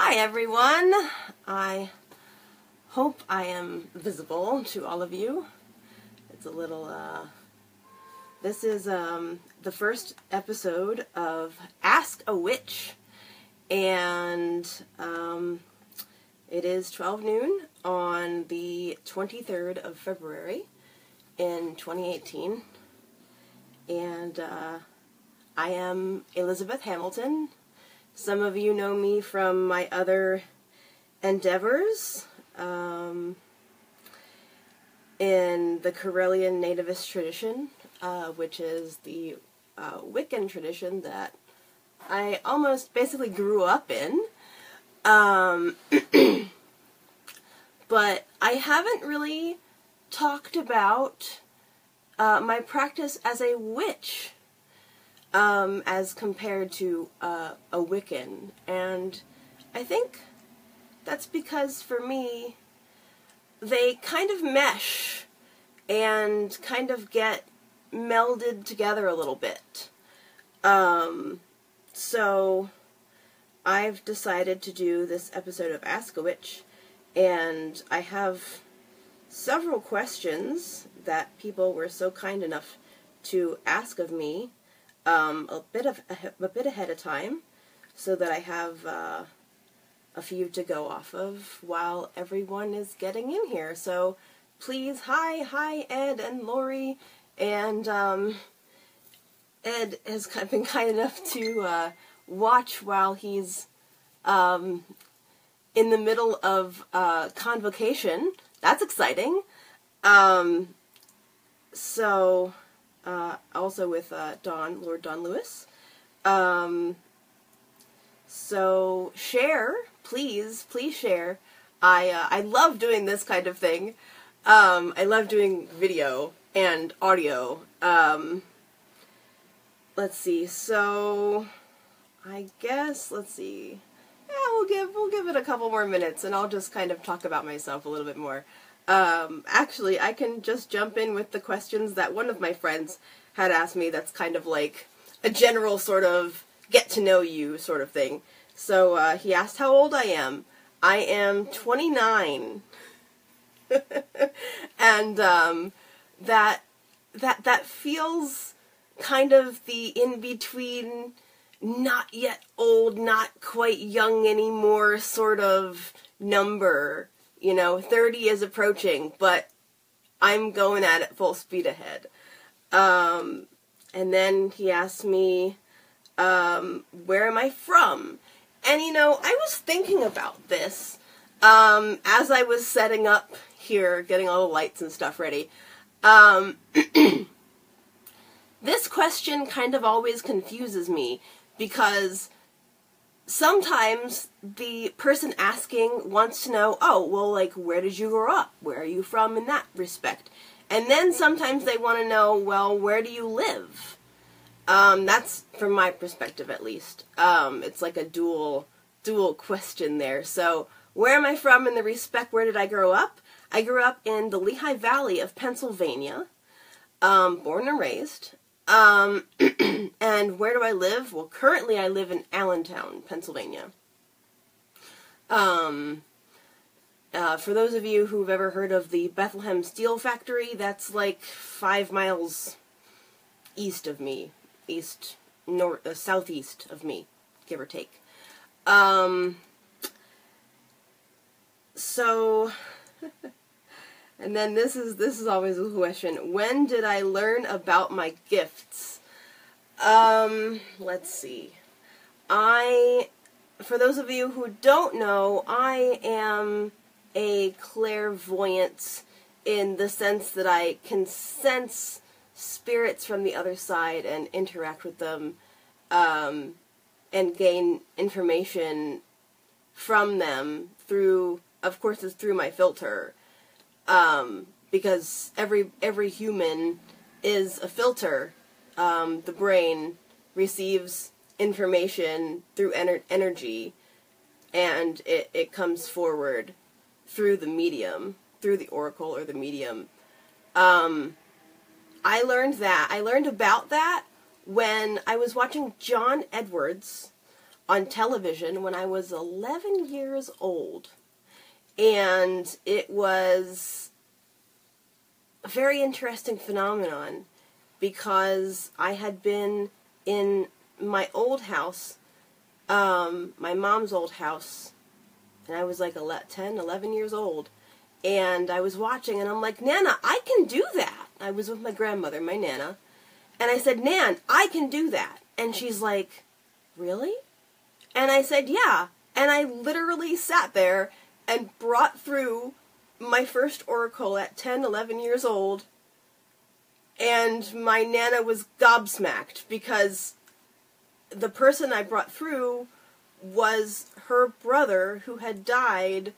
Hi everyone! I hope I am visible to all of you. It's a little, this is the first episode of Ask a Witch, and it is 12 noon on the 23rd of February in 2018, and I am Elizabeth Hamilton. Some of you know me from my other endeavors in the Karelian nativist tradition, which is the Wiccan tradition that I almost basically grew up in. But I haven't really talked about my practice as a witch. As compared to a Wiccan, and I think that's because for me they kind of mesh and kind of get melded together a little bit. So I've decided to do this episode of Ask a Witch, and I have several questions that people were so kind enough to ask of me a bit ahead of time, so that I have a few to go off of while everyone is getting in here. So please, hi Ed and Lori, and Ed has been kind enough to watch while he's in the middle of convocation. That's exciting. Also with Lord Don Lewis. So share, please share. I love doing this kind of thing. I love doing video and audio. Let's see. So I guess let's see. Yeah, we'll give it a couple more minutes, and I'll just kind of talk about myself a little bit more. Actually, I can just jump in with the questions that one of my friends had asked me. That's kind of like a general sort of get to know you sort of thing. So he asked how old I am. I am 29, and that feels kind of the in between, not yet old, not quite young anymore sort of number. You know, 30 is approaching, but I'm going at it full speed ahead. And then he asked me, where am I from? And, you know, I was thinking about this as I was setting up here, getting all the lights and stuff ready. This question kind of always confuses me, because sometimes the person asking wants to know, oh, well, like, where did you grow up? Where are you from in that respect? And then sometimes they want to know, well, where do you live? That's from my perspective, at least. It's like a dual question there. So, where am I from in the respect, where did I grow up? I grew up in the Lehigh Valley of Pennsylvania, born and raised. And where do I live? Well, currently I live in Allentown, Pennsylvania. For those of you who've ever heard of the Bethlehem Steel Factory, that's like 5 miles east of me. Southeast of me, give or take. So, and then this is always a question. When did I learn about my gifts? Let's see. For those of you who don't know, I am a clairvoyant in the sense that I can sense spirits from the other side and interact with them, and gain information from them through, of course, it's through my filter, because every human is a filter. The brain receives information through energy, and it comes forward through the medium, through the oracle or the medium. I learned about that when I was watching John Edwards on television when I was 11 years old. And it was a very interesting phenomenon because I had been in my old house, my mom's old house, and I was like 10, 11 years old. And I was watching, and I'm like, Nana, I can do that. I was with my grandmother, my Nana. And I said, Nan, I can do that. And she's like, really? And I said, yeah. And I literally sat there and brought through my first oracle at 10, 11 years old. And my Nana was gobsmacked because the person I brought through was her brother who had died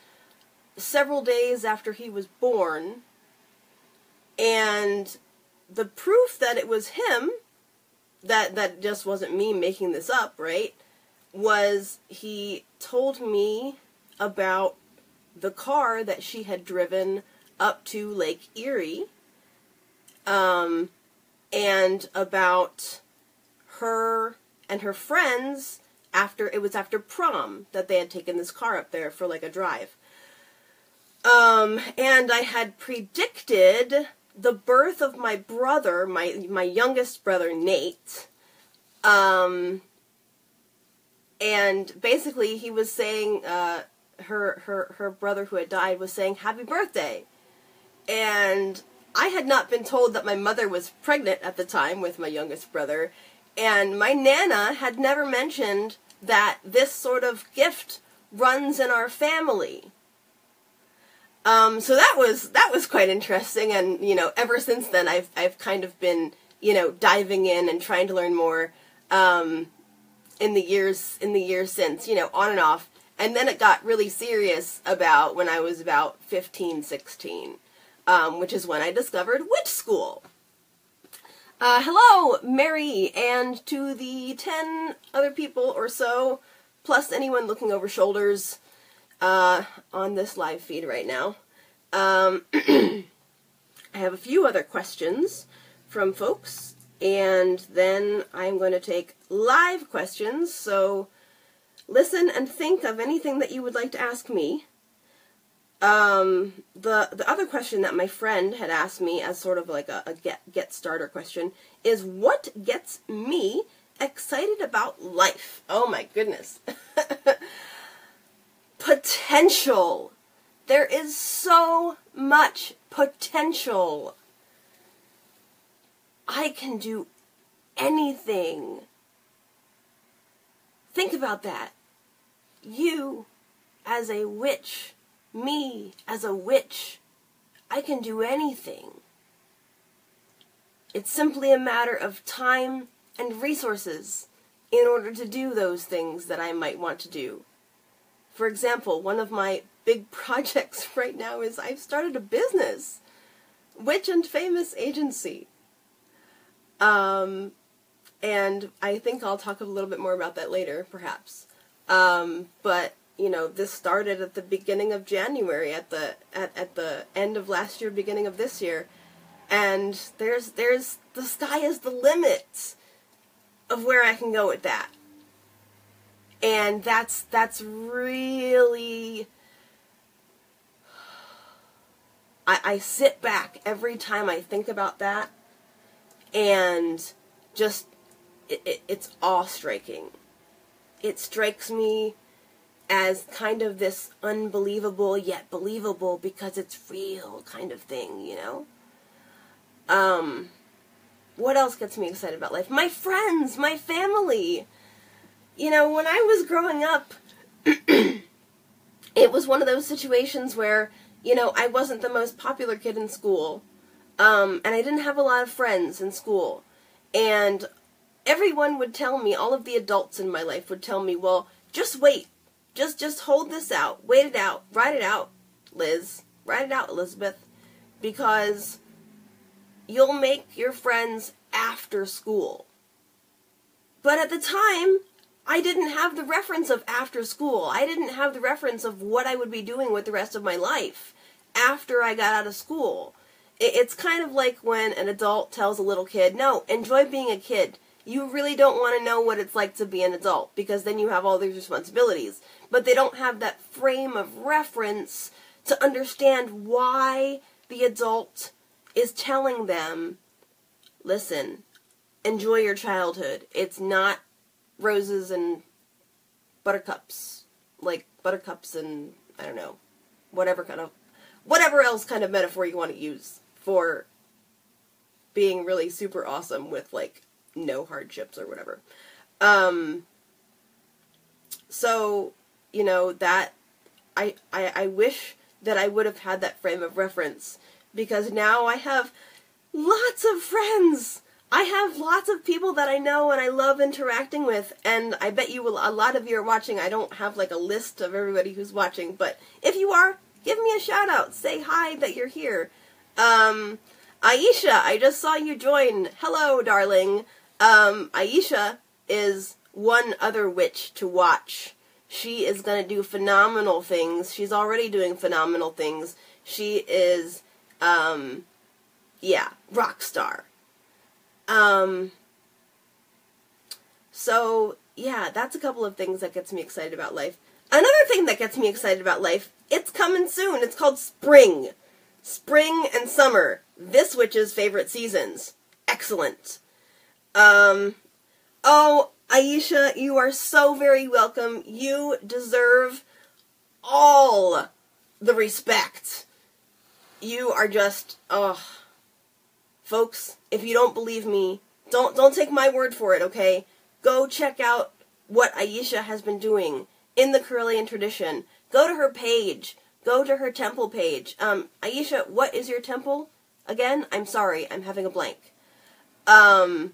several days after he was born. And the proof that it was him, that just wasn't me making this up, right, was he told me about the car that she had driven up to Lake Erie, and about her and her friends after prom that they had taken this car up there for like a drive. And I had predicted the birth of my brother, my youngest brother, Nate. And basically he was saying, her brother who had died was saying, happy birthday. And I had not been told that my mother was pregnant at the time with my youngest brother. And my Nana had never mentioned that this sort of gift runs in our family. So that was quite interesting, and, ever since then I've kind of been, diving in and trying to learn more, in the years since, on and off. And then it got really serious about when I was about 15, 16, which is when I discovered witch school. Hello, Mary, and to the 10 other people or so, plus anyone looking over shoulders, on this live feed right now. I have a few other questions from folks, and then I'm going to take live questions, so listen and think of anything that you would like to ask me. The other question that my friend had asked me as sort of like a get starter question is, what gets me excited about life? Oh my goodness. Potential. There is so much potential. I can do anything. Think about that. You as a witch, me as a witch, I can do anything. It's simply a matter of time and resources in order to do those things that I might want to do. For example, one of my big projects right now is I've started a business, Witch and Famous Agency. And I think I'll talk a little bit more about that later, perhaps. But, this started at the beginning of January, at the end of last year, beginning of this year. And there's the sky is the limit of where I can go with that. And that's really, I sit back every time I think about that, and just, it's awe-striking. It strikes me as kind of this unbelievable yet believable because it's real kind of thing, What else gets me excited about life? My friends, my family. When I was growing up, it was one of those situations where, I wasn't the most popular kid in school, and I didn't have a lot of friends in school, and everyone would tell me, all of the adults in my life would tell me, well, just wait, just hold this out, wait it out, ride it out, Liz, ride it out, Elizabeth, because you'll make your friends after school. But at the time, I didn't have the reference of after school. I didn't have the reference of what I would be doing with the rest of my life after I got out of school. It's kind of like when an adult tells a little kid, no, enjoy being a kid. you really don't want to know what it's like to be an adult, because then you have all these responsibilities. But they don't have that frame of reference to understand why the adult is telling them, listen, enjoy your childhood. It's not roses and buttercups. Like buttercups and, I don't know, whatever else kind of metaphor you want to use for being really super awesome with, like, no hardships or whatever. So, you know, that, I wish that I would have had that frame of reference, because now I have lots of friends. I have lots of people that I know and I love interacting with, and I bet you a lot of you are watching. I don't have, like, a list of everybody who's watching, but if you are, give me a shout out. Say hi that you're here. Aisha, I just saw you join. Hello, darling. Aisha is one other witch to watch. She is going to do phenomenal things. She's already doing phenomenal things. She is, rock star. So, yeah, that's a couple of things that gets me excited about life. Another thing that gets me excited about life, it's coming soon. It's called spring. Spring and summer. This witch's favorite seasons. Excellent. Oh, Aisha, you are so very welcome. You deserve all the respect. You are just, folks, if you don't believe me, don't take my word for it, okay? Go check out what Aisha has been doing in the Carillion tradition. Go to her page. Go to her temple page. Aisha, what is your temple? Again, I'm sorry, I'm having a blank. And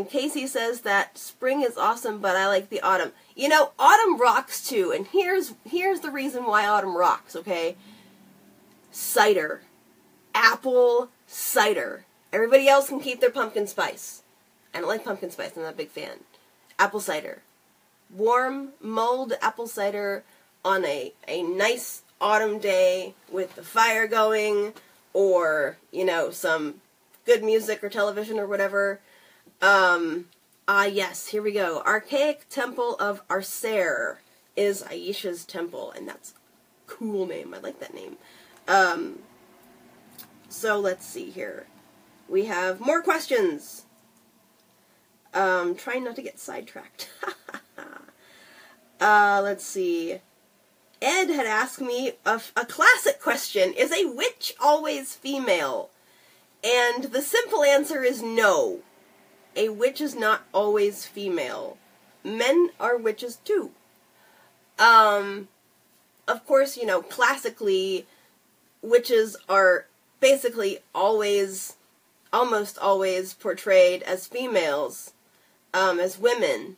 Casey says that spring is awesome, but I like the autumn. You know, autumn rocks too, and here's the reason why autumn rocks, okay? Cider. Apple cider. Everybody else can keep their pumpkin spice. I don't like pumpkin spice, I'm not a big fan. Apple cider. Warm, mulled apple cider on a nice autumn day with the fire going, or, you know, some good music or television or whatever. Yes, here we go. Archaic Temple of Arcer is Aisha's temple, and that's a cool name. I like that name. So let's see here. We have more questions. Trying not to get sidetracked. Let's see. Ed had asked me a classic question. Is a witch always female? And the simple answer is no. A witch is not always female. Men are witches too. Of course, you know, classically, witches are basically almost always portrayed as females, as women.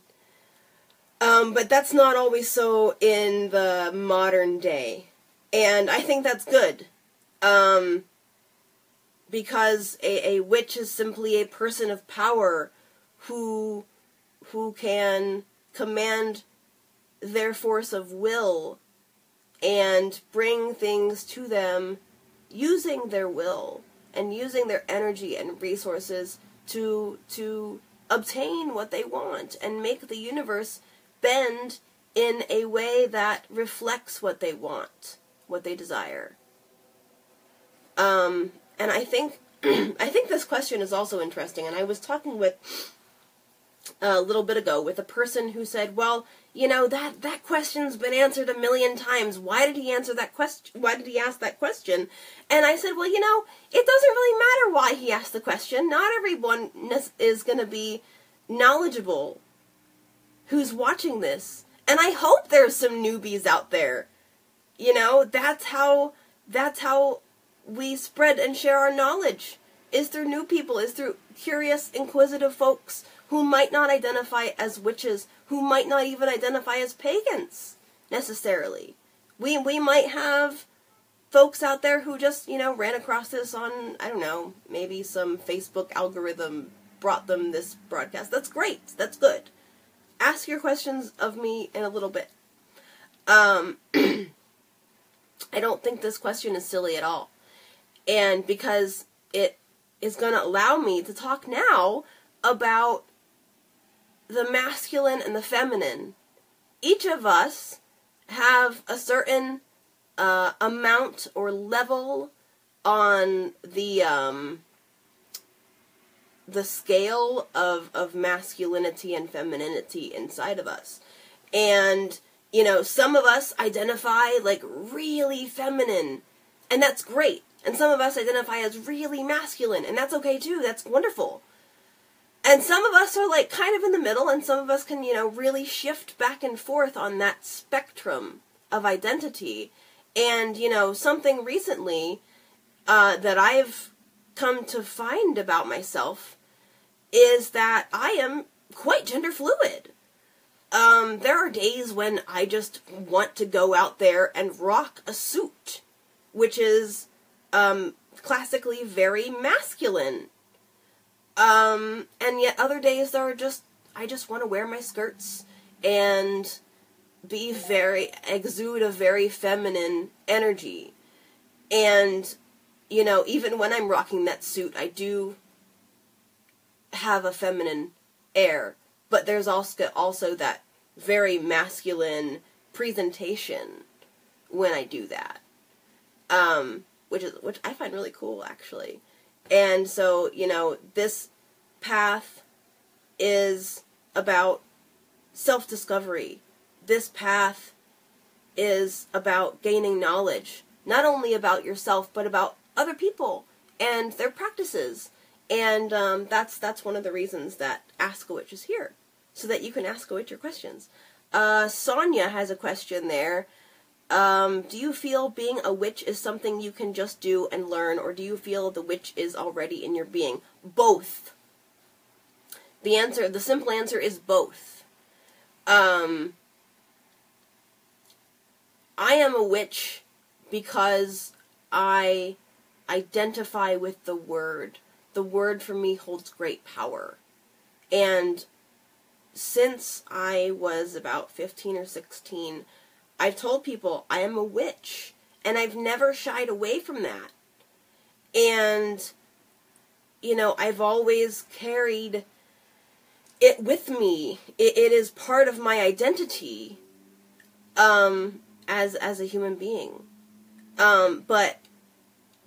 But that's not always so in the modern day. And I think that's good. Because a witch is simply a person of power who can command their force of will and bring things to them using their will and using their energy and resources to obtain what they want and make the universe bend in a way that reflects what they want, what they desire. And I think this question is also interesting, and I was talking with a little bit ago with a person who said, well, you know, that question's been answered 1,000,000 times. Why did he answer that question? Why did he ask that question? And I said, well, you know, it doesn't really matter why he asked the question. Not everyone is going to be knowledgeable who's watching this. And I hope there's some newbies out there. You know, that's how we spread and share our knowledge, is through new people, is through curious, inquisitive folks who might not identify as witches, who might not even identify as pagans, necessarily. We might have folks out there who just, you know, ran across this on, I don't know, maybe some Facebook algorithm brought them this broadcast. That's great. That's good. Ask your questions of me in a little bit. I don't think this question is silly at all. And because it is going to allow me to talk now about the masculine and the feminine, each of us have a certain amount or level on the scale of masculinity and femininity inside of us. And, you know, some of us identify like really feminine, and that's great. And some of us identify as really masculine, and that's okay too. That's wonderful. And some of us are like kind of in the middle, and some of us can, you know, really shift back and forth on that spectrum of identity. And, you know, something recently that I've come to find about myself is that I am quite gender fluid. There are days when I just want to go out there and rock a suit, which is classically very masculine. And yet other days I just want to wear my skirts and exude a very feminine energy. And, you know, even when I'm rocking that suit, I do have a feminine air, but there's also that very masculine presentation when I do that, which I find really cool, actually. And so, you know, this path is about self-discovery. This path is about gaining knowledge, not only about yourself, but about other people and their practices. And that's one of the reasons that Ask a Witch is here, so that you can ask a witch your questions. Sonia has a question there. Do you feel being a witch is something you can just do and learn, or do you feel the witch is already in your being? Both. The simple answer is both. I am a witch because I identify with the word. The word for me holds great power. And since I was about 15 or 16, I've told people I am a witch, and I've never shied away from that. And, you know, I've always carried it with me. It is part of my identity as a human being. But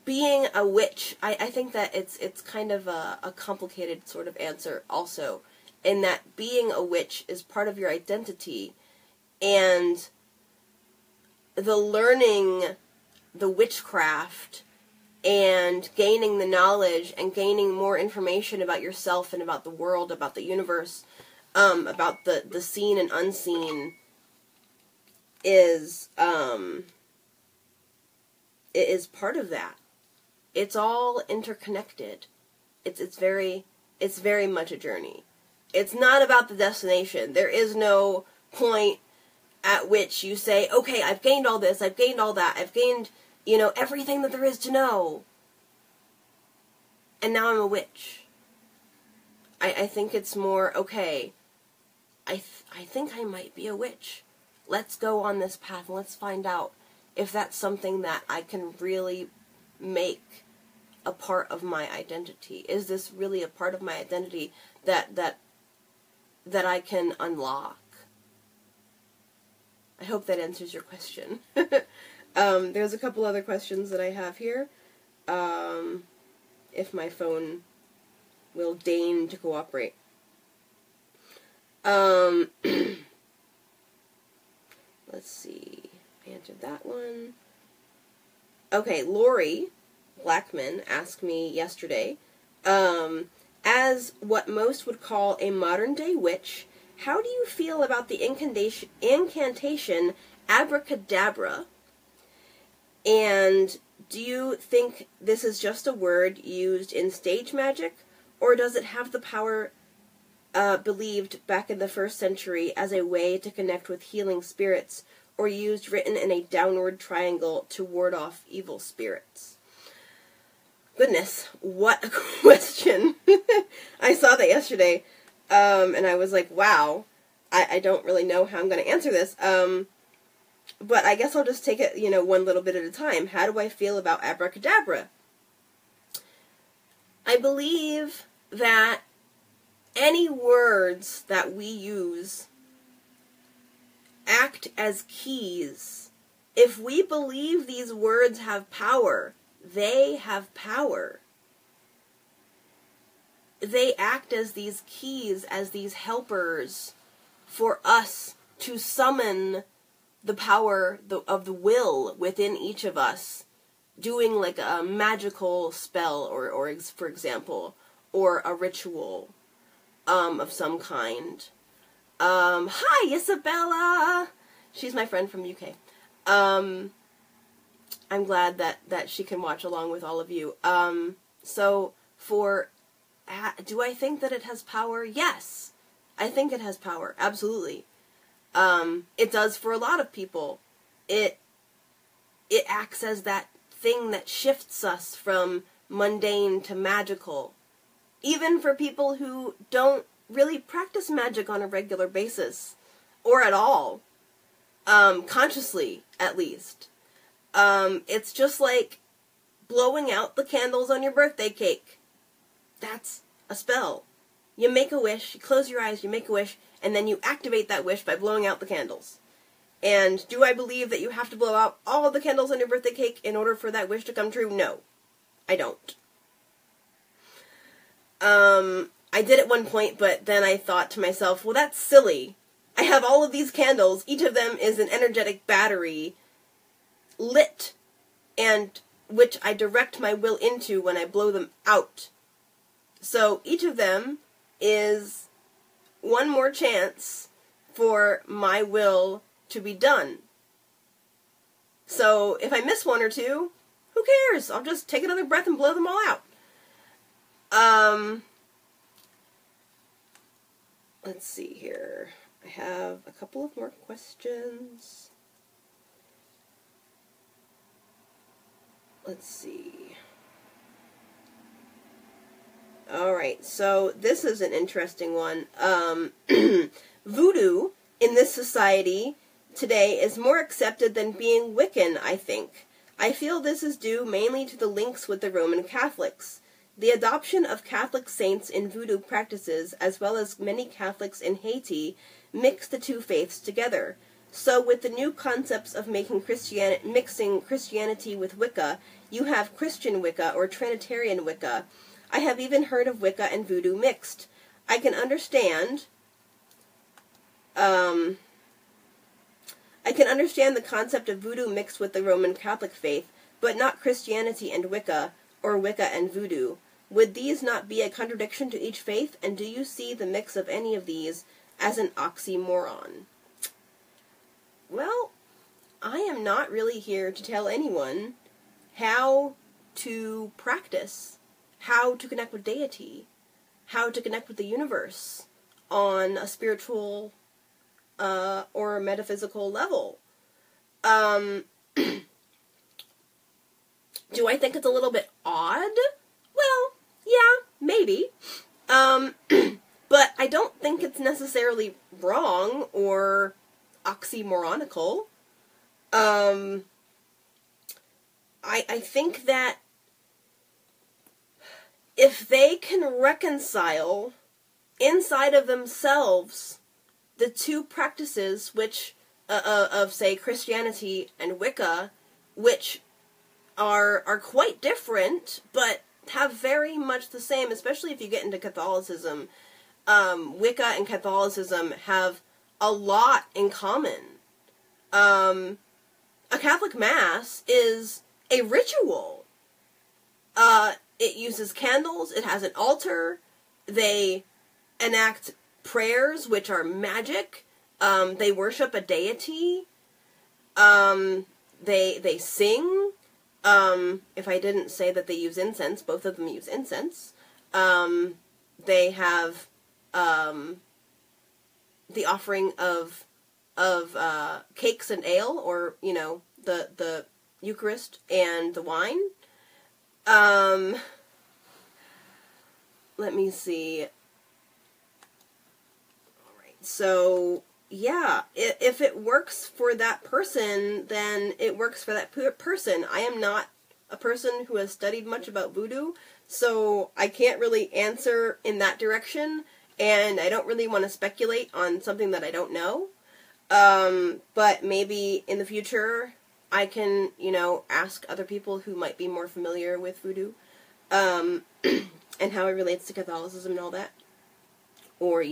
being a witch, I think that it's kind of a complicated sort of answer also, in that being a witch is part of your identity, and the learning the witchcraft and gaining the knowledge and gaining more information about yourself and about the world, about the universe, about the seen and unseen is it is part of that. It's all interconnected. It's very much a journey. It's not about the destination. There is no point at which you say, okay, I've gained all this, I've gained all that, I've gained, you know, everything that there is to know, and now I'm a witch. I think it's more, okay, I think I might be a witch. Let's go on this path and let's find out if that's something that I can really make a part of my identity. Is this really a part of my identity that I can unlock? I hope that answers your question. There's a couple other questions that I have here. If my phone will deign to cooperate. Let's see. I answered that one. Okay, Lori Blackman asked me yesterday, as what most would call a modern-day witch, how do you feel about the incantation abracadabra? And do you think this is just a word used in stage magic, or does it have the power believed back in the 1st century as a way to connect with healing spirits, or used written in a downward triangle to ward off evil spirits? Goodness, what a question. I saw that yesterday, and I was like, wow, I don't really know how I'm going to answer this. But I guess I'll just take it, you know, one little bit at a time. How do I feel about abracadabra? I believe that any words that we use act as keys. If we believe these words have power, they have power. They act as these keys, as these helpers for us to summon the power of the will within each of us, doing like a magical spell, or for example, or a ritual of some kind. Hi, Isabella! She's my friend from UK. I'm glad that she can watch along with all of you. So, do I think that it has power? Yes. I think it has power. Absolutely. It does for a lot of people. It acts as that thing that shifts us from mundane to magical. Even for people who don't really practice magic on a regular basis. Or at all. Consciously, at least. It's just like blowing out the candles on your birthday cake. That's a spell. You make a wish, you close your eyes, you make a wish, and then you activate that wish by blowing out the candles. And do I believe that you have to blow out all of the candles on your birthday cake in order for that wish to come true? No. I don't. I did at one point, but then I thought to myself, well, that's silly. I have all of these candles, each of them is an energetic battery, lit, and which I direct my will into when I blow them out. So each of them is one more chance for my will to be done. So if I miss one or two, who cares? I'll just take another breath and blow them all out. Let's see here. I have a couple of more questions. Let's see. Alright, so this is an interesting one. Voodoo in this society today is more accepted than being Wiccan, I think. I feel this is due mainly to the links with the Roman Catholics. The adoption of Catholic saints in voodoo practices, as well as many Catholics in Haiti, mix the two faiths together. So with the new concepts of mixing Christianity with Wicca, you have Christian Wicca or Trinitarian Wicca. I have even heard of Wicca and voodoo mixed. I can understand the concept of voodoo mixed with the Roman Catholic faith, but not Christianity and Wicca, or Wicca and voodoo. Would these not be a contradiction to each faith, and do you see the mix of any of these as an oxymoron? Well, I am not really here to tell anyone how to practice, how to connect with deity, how to connect with the universe on a spiritual or metaphysical level. Do I think it's a little bit odd? Well, yeah, maybe. But I don't think it's necessarily wrong or oxymoronical. I think that if they can reconcile inside of themselves the two practices which of say Christianity and Wicca, which are quite different but have very much the same, especially if you get into Catholicism. Wicca and Catholicism have a lot in common. A Catholic Mass is a ritual. It uses candles, it has an altar, they enact prayers, which are magic, they worship a deity, they sing, if I didn't say that they use incense, both of them use incense, they have, the offering of cakes and ale, or, you know, the Eucharist and the wine. Let me see. Alright, so, yeah, if it works for that person, then it works for that person. I am not a person who has studied much about voodoo, so I can't really answer in that direction. and I don't really want to speculate on something that I don't know. But maybe in the future I can, ask other people who might be more familiar with voodoo, and how it relates to Catholicism and all that. Or,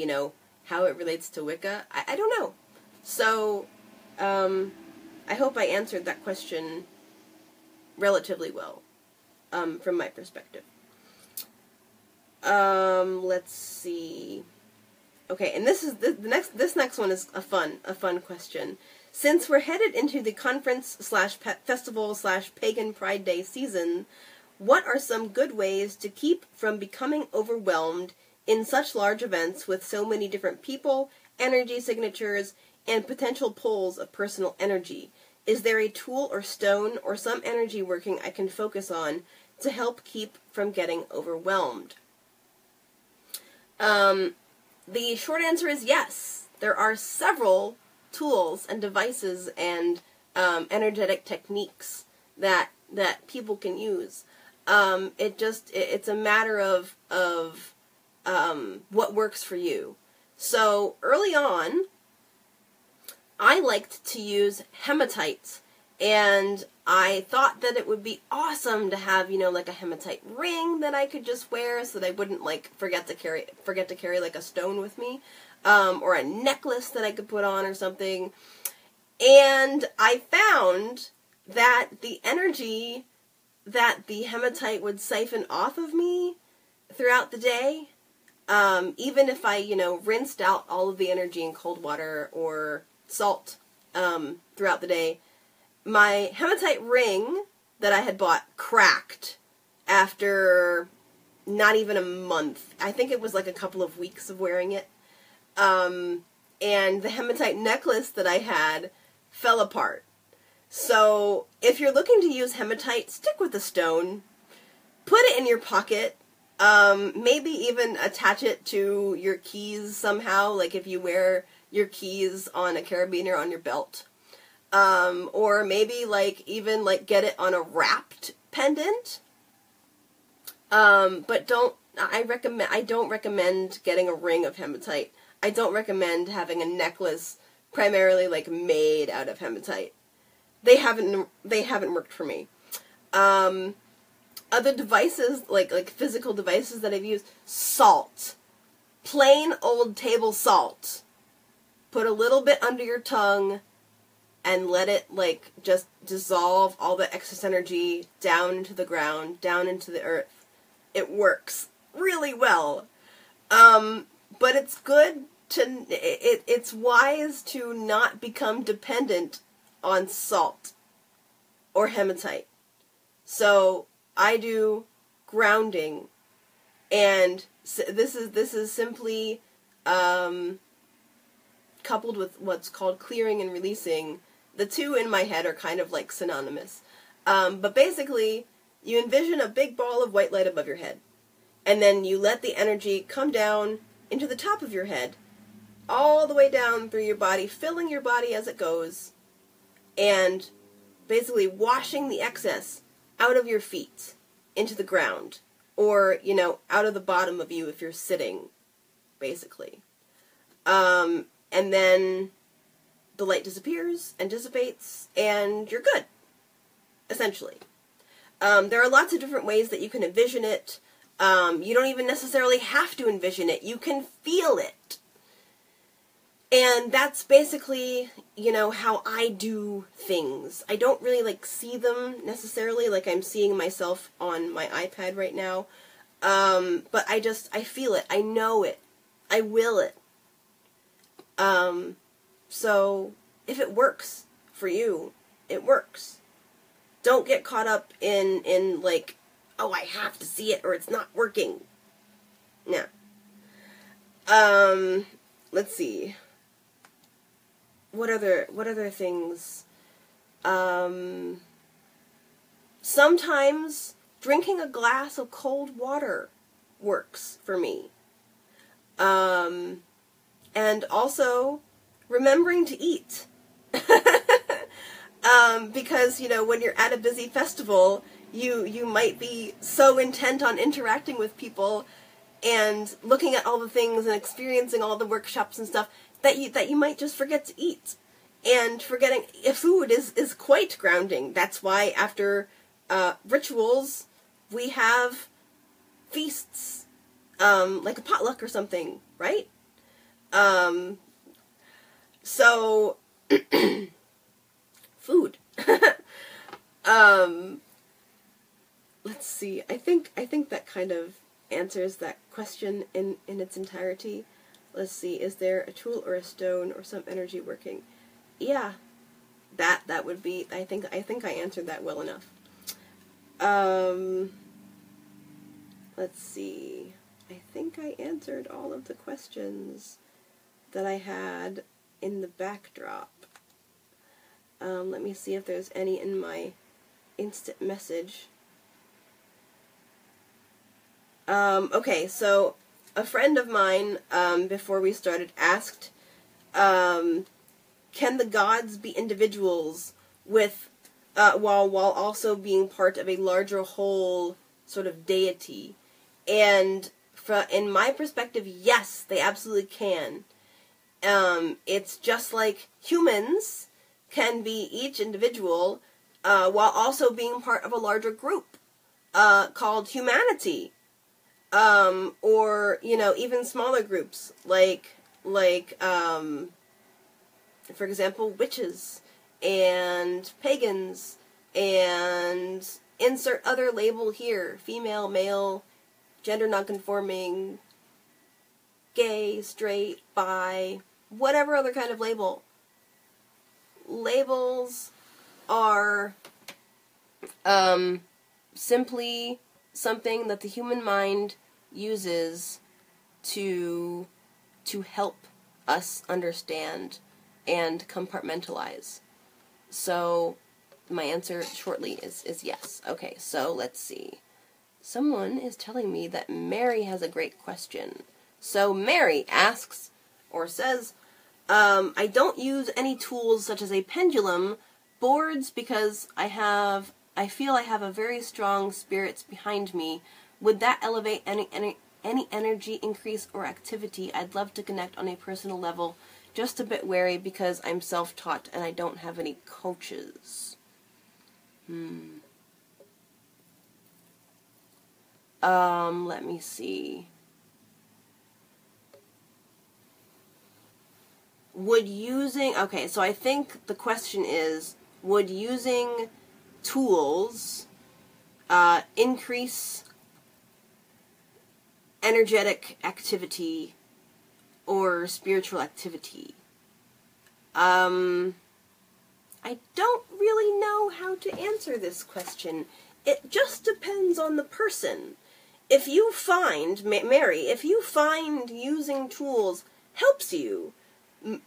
how it relates to Wicca. I don't know. So, I hope I answered that question relatively well, from my perspective. Let's see. Okay, and this next one is a fun question. Since we're headed into the conference/festival/pagan Pride Day season, what are some good ways to keep from becoming overwhelmed in such large events with so many different people, energy signatures, and potential pulls of personal energy? Is there a tool or stone or some energy working I can focus on to help keep from getting overwhelmed? The short answer is yes. There are several tools and devices and energetic techniques that people can use. It's a matter of what works for you. So early on, I liked to use hematite, and I thought that it would be awesome to have, like a hematite ring that I could just wear so that I wouldn't forget to carry like a stone with me, or a necklace that I could put on or something. And I found that the energy that the hematite would siphon off of me throughout the day, even if I, rinsed out all of the energy in cold water or salt throughout the day, my hematite ring that I had bought cracked after not even a month. I think it was like a couple of weeks of wearing it. And the hematite necklace that I had fell apart. So if you're looking to use hematite, stick with the stone. Put it in your pocket. Maybe even attach it to your keys somehow, like if you wear your keys on a carabiner on your belt. Or maybe even get it on a wrapped pendant. But I don't recommend getting a ring of hematite. I don't recommend having a necklace primarily made out of hematite. They haven't worked for me. Other devices, like physical devices that I've used, salt. Plain old table salt. Put a little bit under your tongue and let it just dissolve all the excess energy down into the ground, down into the earth. It works really well. But it's good to, it's wise to not become dependent on salt or hematite. So I do grounding, and this is simply coupled with what's called clearing and releasing. The two in my head are kind of synonymous. But basically, you envision a big ball of white light above your head, and then you let the energy come down into the top of your head, all the way down through your body, filling your body as it goes, and basically washing the excess out of your feet into the ground, or, out of the bottom of you if you're sitting, basically. And then the light disappears and dissipates, and you're good, essentially. There are lots of different ways that you can envision it. You don't even necessarily have to envision it. You can feel it. And that's basically, how I do things. I don't really, see them necessarily like I'm seeing myself on my iPad right now. But I feel it. I know it. I will it. So if it works for you, it works. Don't get caught up in oh, I have to see it or it's not working. No. Let's see. What other things? Sometimes drinking a glass of cold water works for me. And also remembering to eat. Because, when you're at a busy festival, you might be so intent on interacting with people and looking at all the things and experiencing all the workshops and stuff that you might just forget to eat. And forgetting food is quite grounding. That's why after rituals we have feasts, like a potluck or something, right? So food. Let's see. I think that kind of answers that question in its entirety. Let's see. Is there a tool or a stone or some energy working? Yeah, that would be. I think I answered that well enough. Let's see. I think I answered all of the questions that I had in the backdrop. Let me see if there's any in my instant message. Okay, so a friend of mine, before we started, asked, can the gods be individuals with, while also being part of a larger whole sort of deity? And in my perspective, yes, they absolutely can. It's just like humans can be each individual, while also being part of a larger group, called humanity. Or, even smaller groups, like, for example, witches, and pagans, and insert other label here, female, male, gender nonconforming, gay, straight, bi, whatever other kind of label. Labels are, simply something that the human mind uses to help us understand and compartmentalize. So my answer shortly is yes. Okay, so let's see. Someone is telling me that Mary has a great question. So Mary asks, or says, I don't use any tools such as a pendulum, boards, because I feel I have a very strong spirits behind me. Would that elevate any energy increase or activity? I'd love to connect on a personal level. Just a bit wary because I'm self-taught and I don't have any coaches. Let me see. Okay, so I think the question is, would using tools increase energetic activity or spiritual activity? I don't really know how to answer this question. It just depends on the person. If you find, Mary, if you find using tools helps you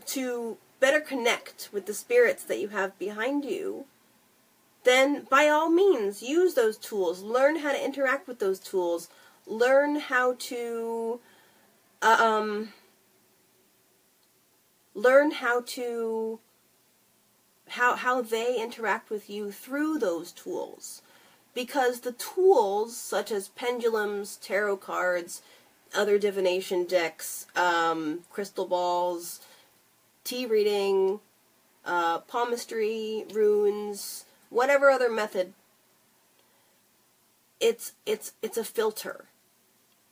to better connect with the spirits that you have behind you, then by all means use those tools. Learn how to interact with those tools. Learn how to how they interact with you through those tools. Because the tools, such as pendulums, tarot cards, other divination decks, crystal balls, tea reading, palmistry, runes, whatever other method, it's a filter.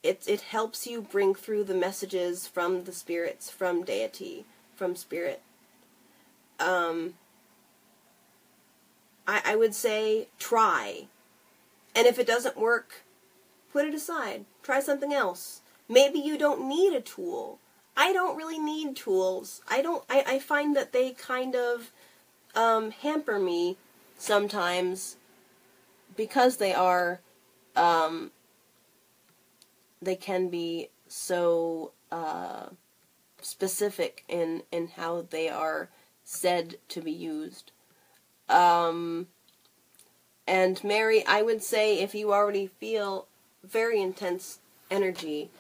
It helps you bring through the messages from the spirits, from deity, from spirit. I would say try. And if it doesn't work, put it aside. Try something else. Maybe you don't need a tool. I don't really need tools. I find that they kind of hamper me sometimes because they are, they can be so specific in how they are said to be used. And Mary, I would say if you already feel very intense energy,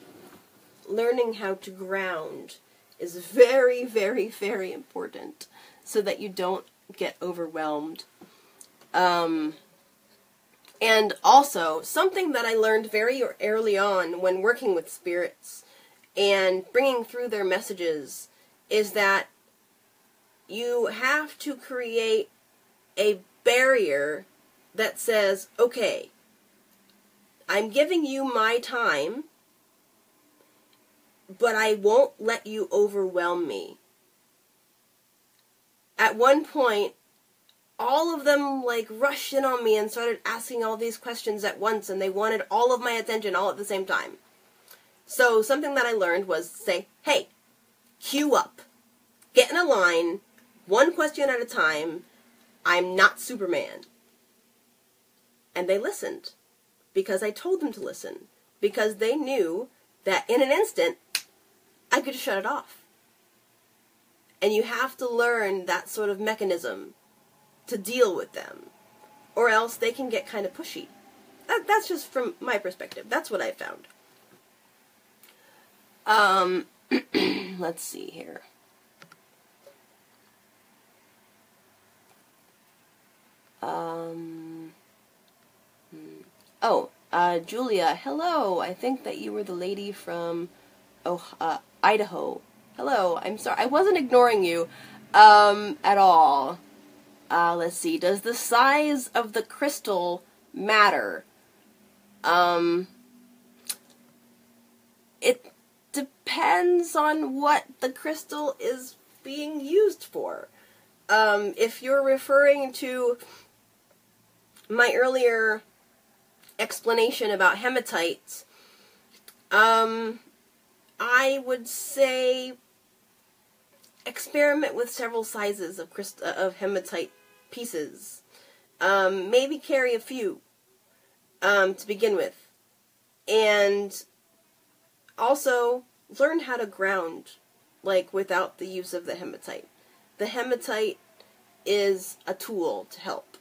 learning how to ground is very, very, very important so that you don't get overwhelmed. And And also, something that I learned very early on when working with spirits and bringing through their messages is that you have to create a barrier that says, okay, I'm giving you my time, but I won't let you overwhelm me. At one point, all of them rushed in on me and started asking all these questions at once, and they wanted all of my attention all at the same time. So something that I learned was to say, hey, queue up. Get in a line, one question at a time. I'm not Superman. And they listened. Because I told them to listen. Because they knew that in an instant, I could shut it off. And you have to learn that sort of mechanism to deal with them, or else they can get kind of pushy. That's just from my perspective. That's what I found. Let's see here. Julia, hello. I think that you were the lady from Idaho. Hello. I'm sorry. I wasn't ignoring you at all. Let's see. Does the size of the crystal matter? It depends on what the crystal is being used for. If you're referring to my earlier explanation about hematites, I would say experiment with several sizes of hematite pieces. Maybe carry a few to begin with. And also learn how to ground, without the use of the hematite. The hematite is a tool to help.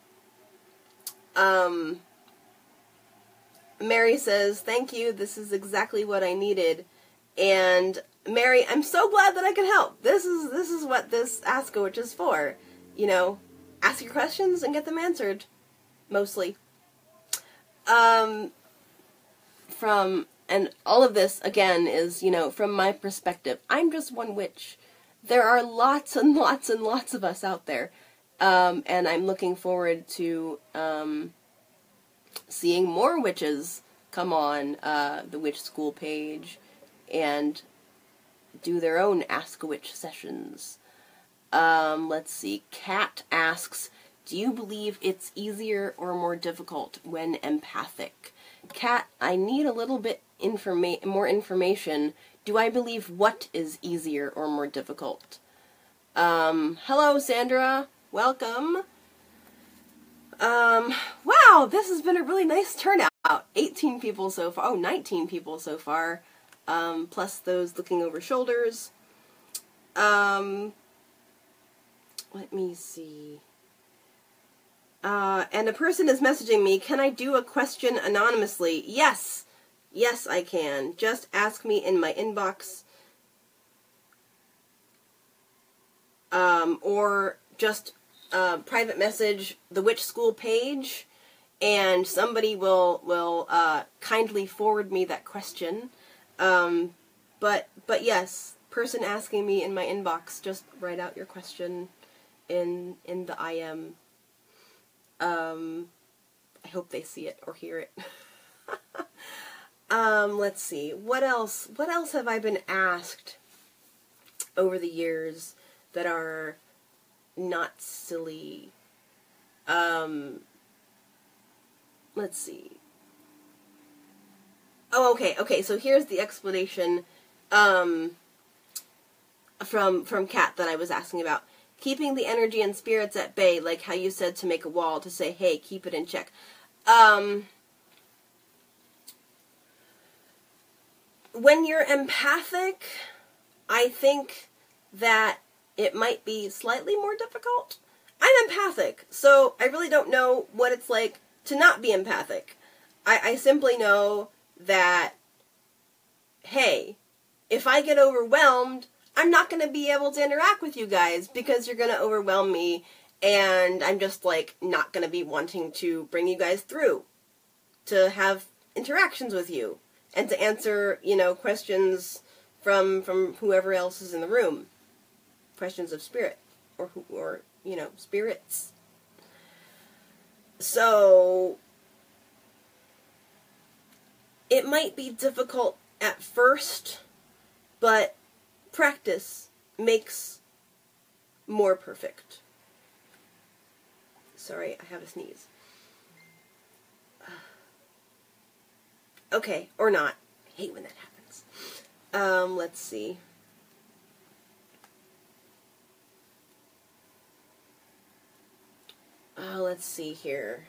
Mary says, thank you, this is exactly what I needed. And Mary, I'm so glad that I could help. This is what this Ask-A-Witch is for. Ask your questions and get them answered. Mostly. And all of this, again, is, from my perspective. I'm just one witch. There are lots and lots and lots of us out there. And I'm looking forward to seeing more witches come on the Witch School page and do their own Ask-A-Witch sessions. Let's see. Kat asks, do you believe it's easier or more difficult when empathic? Kat, I need a little bit more information. Do I believe what is easier or more difficult? Hello, Sandra. Welcome. Wow, this has been a really nice turnout. 18 people so far. Oh, 19 people so far. Plus those looking over shoulders. Let me see. And a person is messaging me, can I do a question anonymously? Yes. Yes, I can. Just ask me in my inbox. Or just private message the Witch School page, and somebody will kindly forward me that question. But yes, person asking me in my inbox, just write out your question in the IM. I hope they see it or hear it. Let's see. What else have I been asked over the years that are not silly? Let's see. Oh, okay, so here's the explanation from Kat that I was asking about. Keeping the energy and spirits at bay, like how you said to make a wall, to say, hey, keep it in check. When you're empathic, I think that it might be slightly more difficult. I'm empathic, so I really don't know what it's like to not be empathic. I simply know that, hey, if I get overwhelmed, I'm not going to be able to interact with you guys because you're going to overwhelm me, and I'm just, not going to be wanting to bring you guys through. to have interactions with you and to answer, questions from whoever else is in the room. Questions of spirit or spirits. So it might be difficult at first, but practice makes more perfect. Sorry, I have a sneeze. Okay, or not. I hate when that happens. Let's see. Let's see here.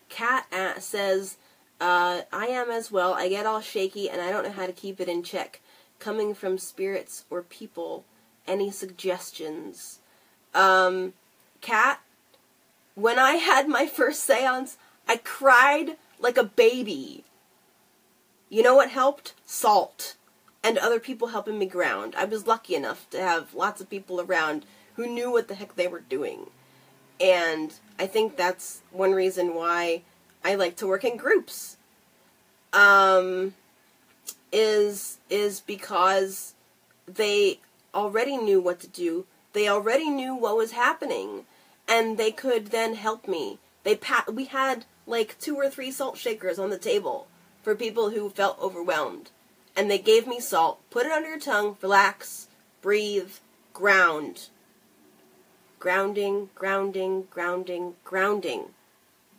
Kat says, I am as well. I get all shaky and I don't know how to keep it in check. Coming from spirits or people, any suggestions? Kat, when I had my first seance, I cried like a baby. You know what helped? Salt. And other people helping me ground. I was lucky enough to have lots of people around who knew what the heck they were doing. And I think that's one reason why I like to work in groups. Is because they already knew what to do. They already knew what was happening. And they could then help me. We had like 2 or 3 salt shakers on the table for people who felt overwhelmed. And they gave me salt. Put it under your tongue. Relax. Breathe. Ground. Grounding, grounding, grounding, grounding.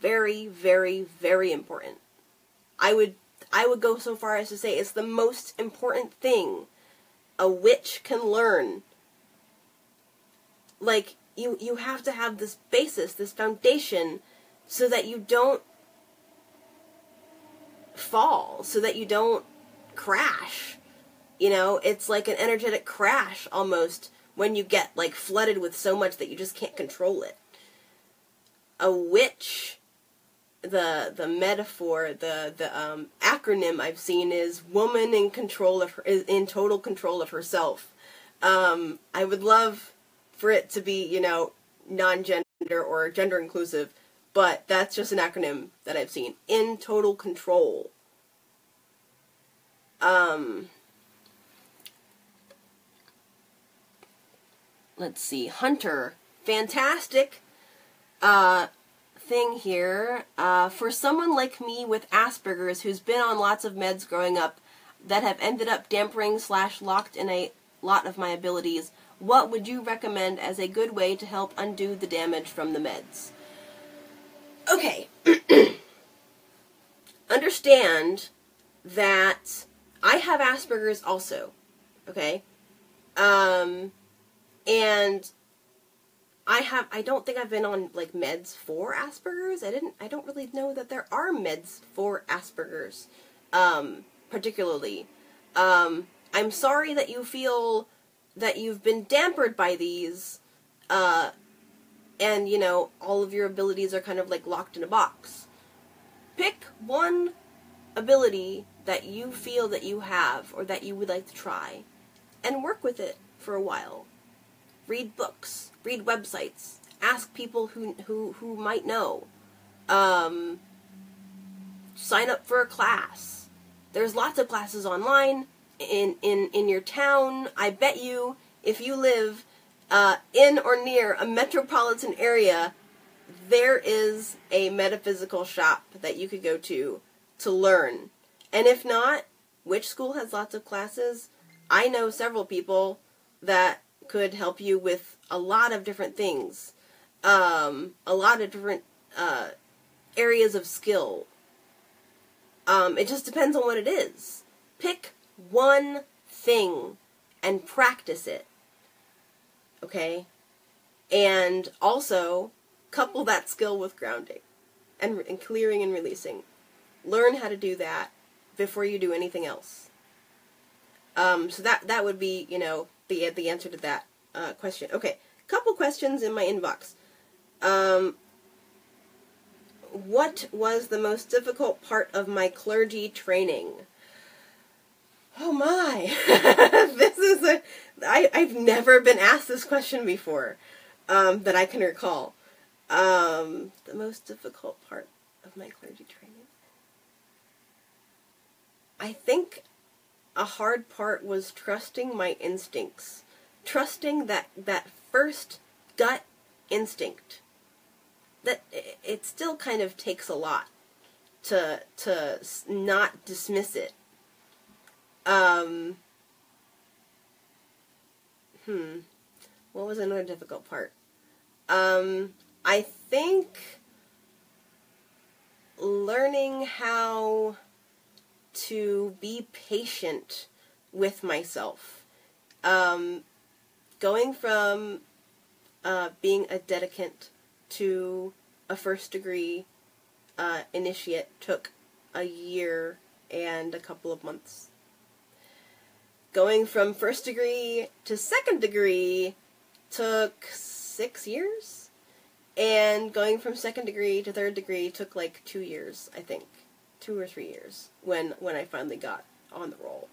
Very, very, very important. I would go so far as to say it's the most important thing a witch can learn. Like, you have to have this basis, this foundation, so that you don't fall, so that you don't crash. It's like an energetic crash almost when you get like flooded with so much that you just can't control it. A witch, the metaphor, the acronym I've seen is woman in control of in total control of herself. I would love for it to be, non-gender or gender inclusive, but that's just an acronym that I've seen. In total control. Let's see. Hunter. Fantastic thing here. For someone like me with Asperger's who's been on lots of meds growing up that have ended up dampening / locked in a lot of my abilities, what would you recommend as a good way to help undo the damage from the meds? Okay. Understand that I have Asperger's also. Okay? And I don't think I've been on like meds for Asperger's. I don't really know that there are meds for Asperger's, particularly. I'm sorry that you feel that you've been dampened by these, and all of your abilities are kind of like locked in a box. Pick one ability that you feel that you have or that you would like to try, and work with it for a while. Read books, read websites, ask people who might know. Sign up for a class. There's lots of classes online in your town. I bet you, if you live in or near a metropolitan area, there is a metaphysical shop that you could go to learn. And if not, Witch School has lots of classes. I know several people that could help you with a lot of different things. A lot of different areas of skill. It just depends on what it is. Pick one thing and practice it. Okay? And also, couple that skill with grounding and clearing and releasing. Learn how to do that before you do anything else. So that would be, the answer to that question. Okay, couple questions in my inbox. What was the most difficult part of my clergy training? Oh my! This is I've never been asked this question before, that I can recall. The most difficult part of my clergy training. I think a hard part was trusting my instincts. Trusting that first gut instinct. That it still kind of takes a lot to not dismiss it. What was another difficult part? I think learning how to be patient with myself. Going from being a dedicant to a first degree initiate took a year and a couple of months. Going from first degree to second degree took 6 years. And going from second degree to third degree took like 2 years, I think. 2 or 3 years when I finally got on the roll.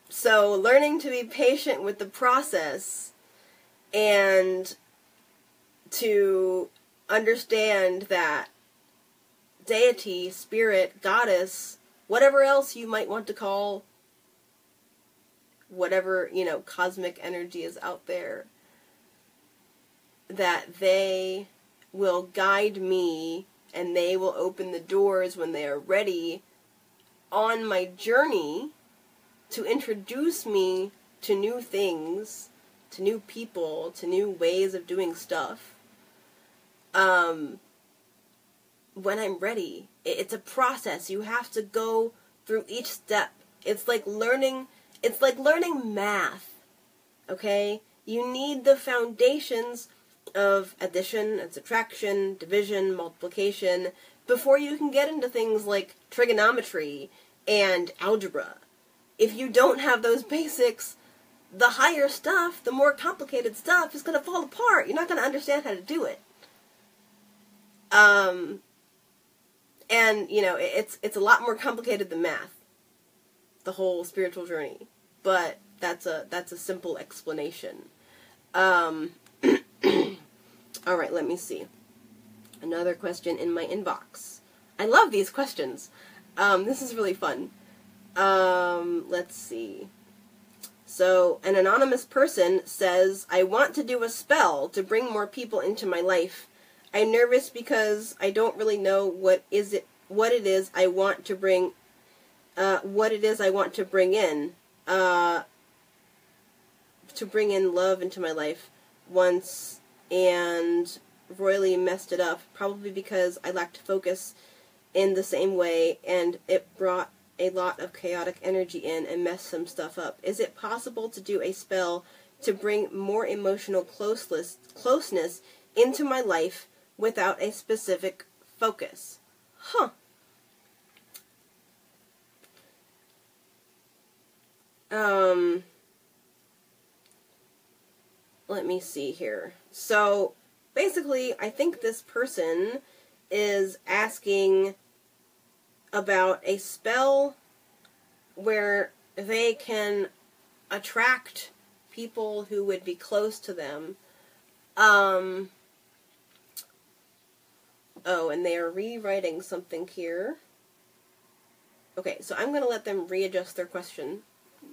So learning to be patient with the process and to understand that deity, spirit, goddess, whatever else you might want to call whatever, cosmic energy is out there, that they will guide me and they will open the doors when they are ready on my journey to introduce me to new things, to new people, to new ways of doing stuff. When I'm ready. It's a process. You have to go through each step. It's like learning math. Okay? You need the foundations of addition and subtraction, division, multiplication, before you can get into things like trigonometry and algebra. If you don't have those basics, the higher stuff, the more complicated stuff is going to fall apart. You're not going to understand how to do it. And, it's a lot more complicated than math, the whole spiritual journey. But that's a simple explanation. All right, let me see. Another question in my inbox. I love these questions. This is really fun. Let's see. So, an anonymous person says, I want to do a spell to bring more people into my life. I'm nervous because I don't really know what it is I want to bring in. To bring in love into my life once and royally messed it up, probably because I lacked focus in the same way and it brought a lot of chaotic energy in and messed some stuff up. Is it possible to do a spell to bring more emotional closeness into my life without a specific focus? Let me see here. So, basically, I think this person is asking about a spell where they can attract people who would be close to them. Oh, and they are rewriting something here. Okay, so I'm going to let them readjust their question,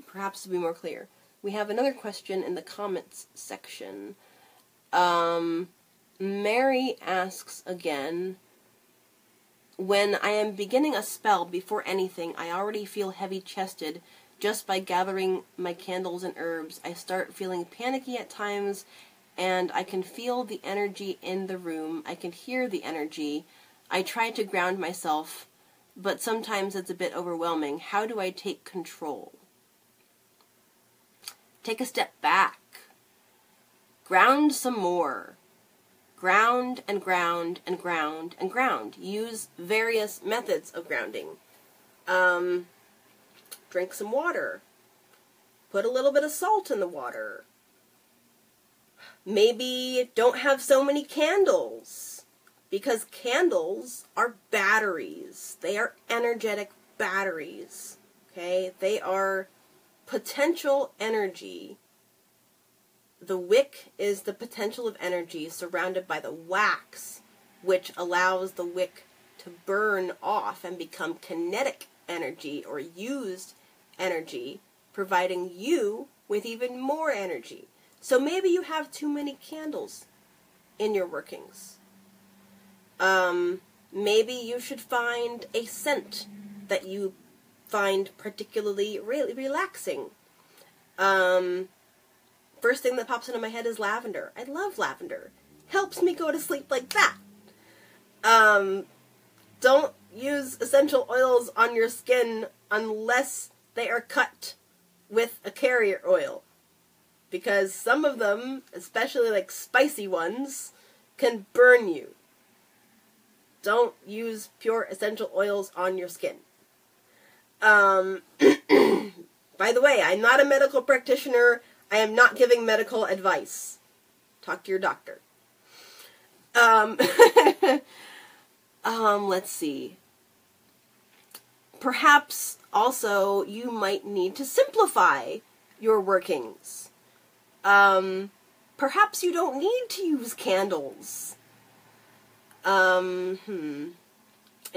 perhaps to be more clear. We have another question in the comments section. Mary asks again, when I am beginning a spell before anything, I already feel heavy-chested just by gathering my candles and herbs. I start feeling panicky at times, and I can feel the energy in the room. I can hear the energy. I try to ground myself, but sometimes it's a bit overwhelming. How do I take control? Take a step back. Ground some more. Ground and ground and ground and ground. Use various methods of grounding. Drink some water. Put a little bit of salt in the water. Maybe don't have so many candles, because candles are batteries. They are energetic batteries. Okay? They are potential energy the wick is the potential of energy surrounded by the wax, which allows the wick to burn off and become kinetic energy or used energy, providing you with even more energy. So maybe you have too many candles in your workings. Maybe you should find a scent that you find particularly really relaxing. First thing that pops into my head is lavender. I love lavender. Helps me go to sleep like that. Don't use essential oils on your skin unless they are cut with a carrier oil. Because some of them, especially like spicy ones, can burn you. Don't use pure essential oils on your skin. By the way, I'm not a medical practitioner. I am not giving medical advice. Talk to your doctor. Let's see. Perhaps also you might need to simplify your workings. Perhaps you don't need to use candles. I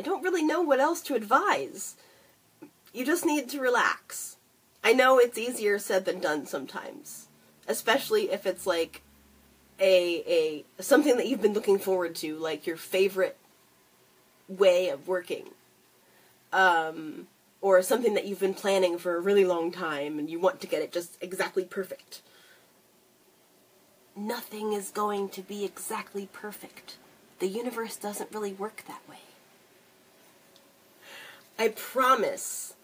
don't really know what else to advise. You just need to relax. I know it's easier said than done sometimes, especially if it's like a something that you've been looking forward to, like your favorite way of working, or something that you've been planning for a really long time and you want to get it just exactly perfect. Nothing is going to be exactly perfect. The universe doesn't really work that way. I promise,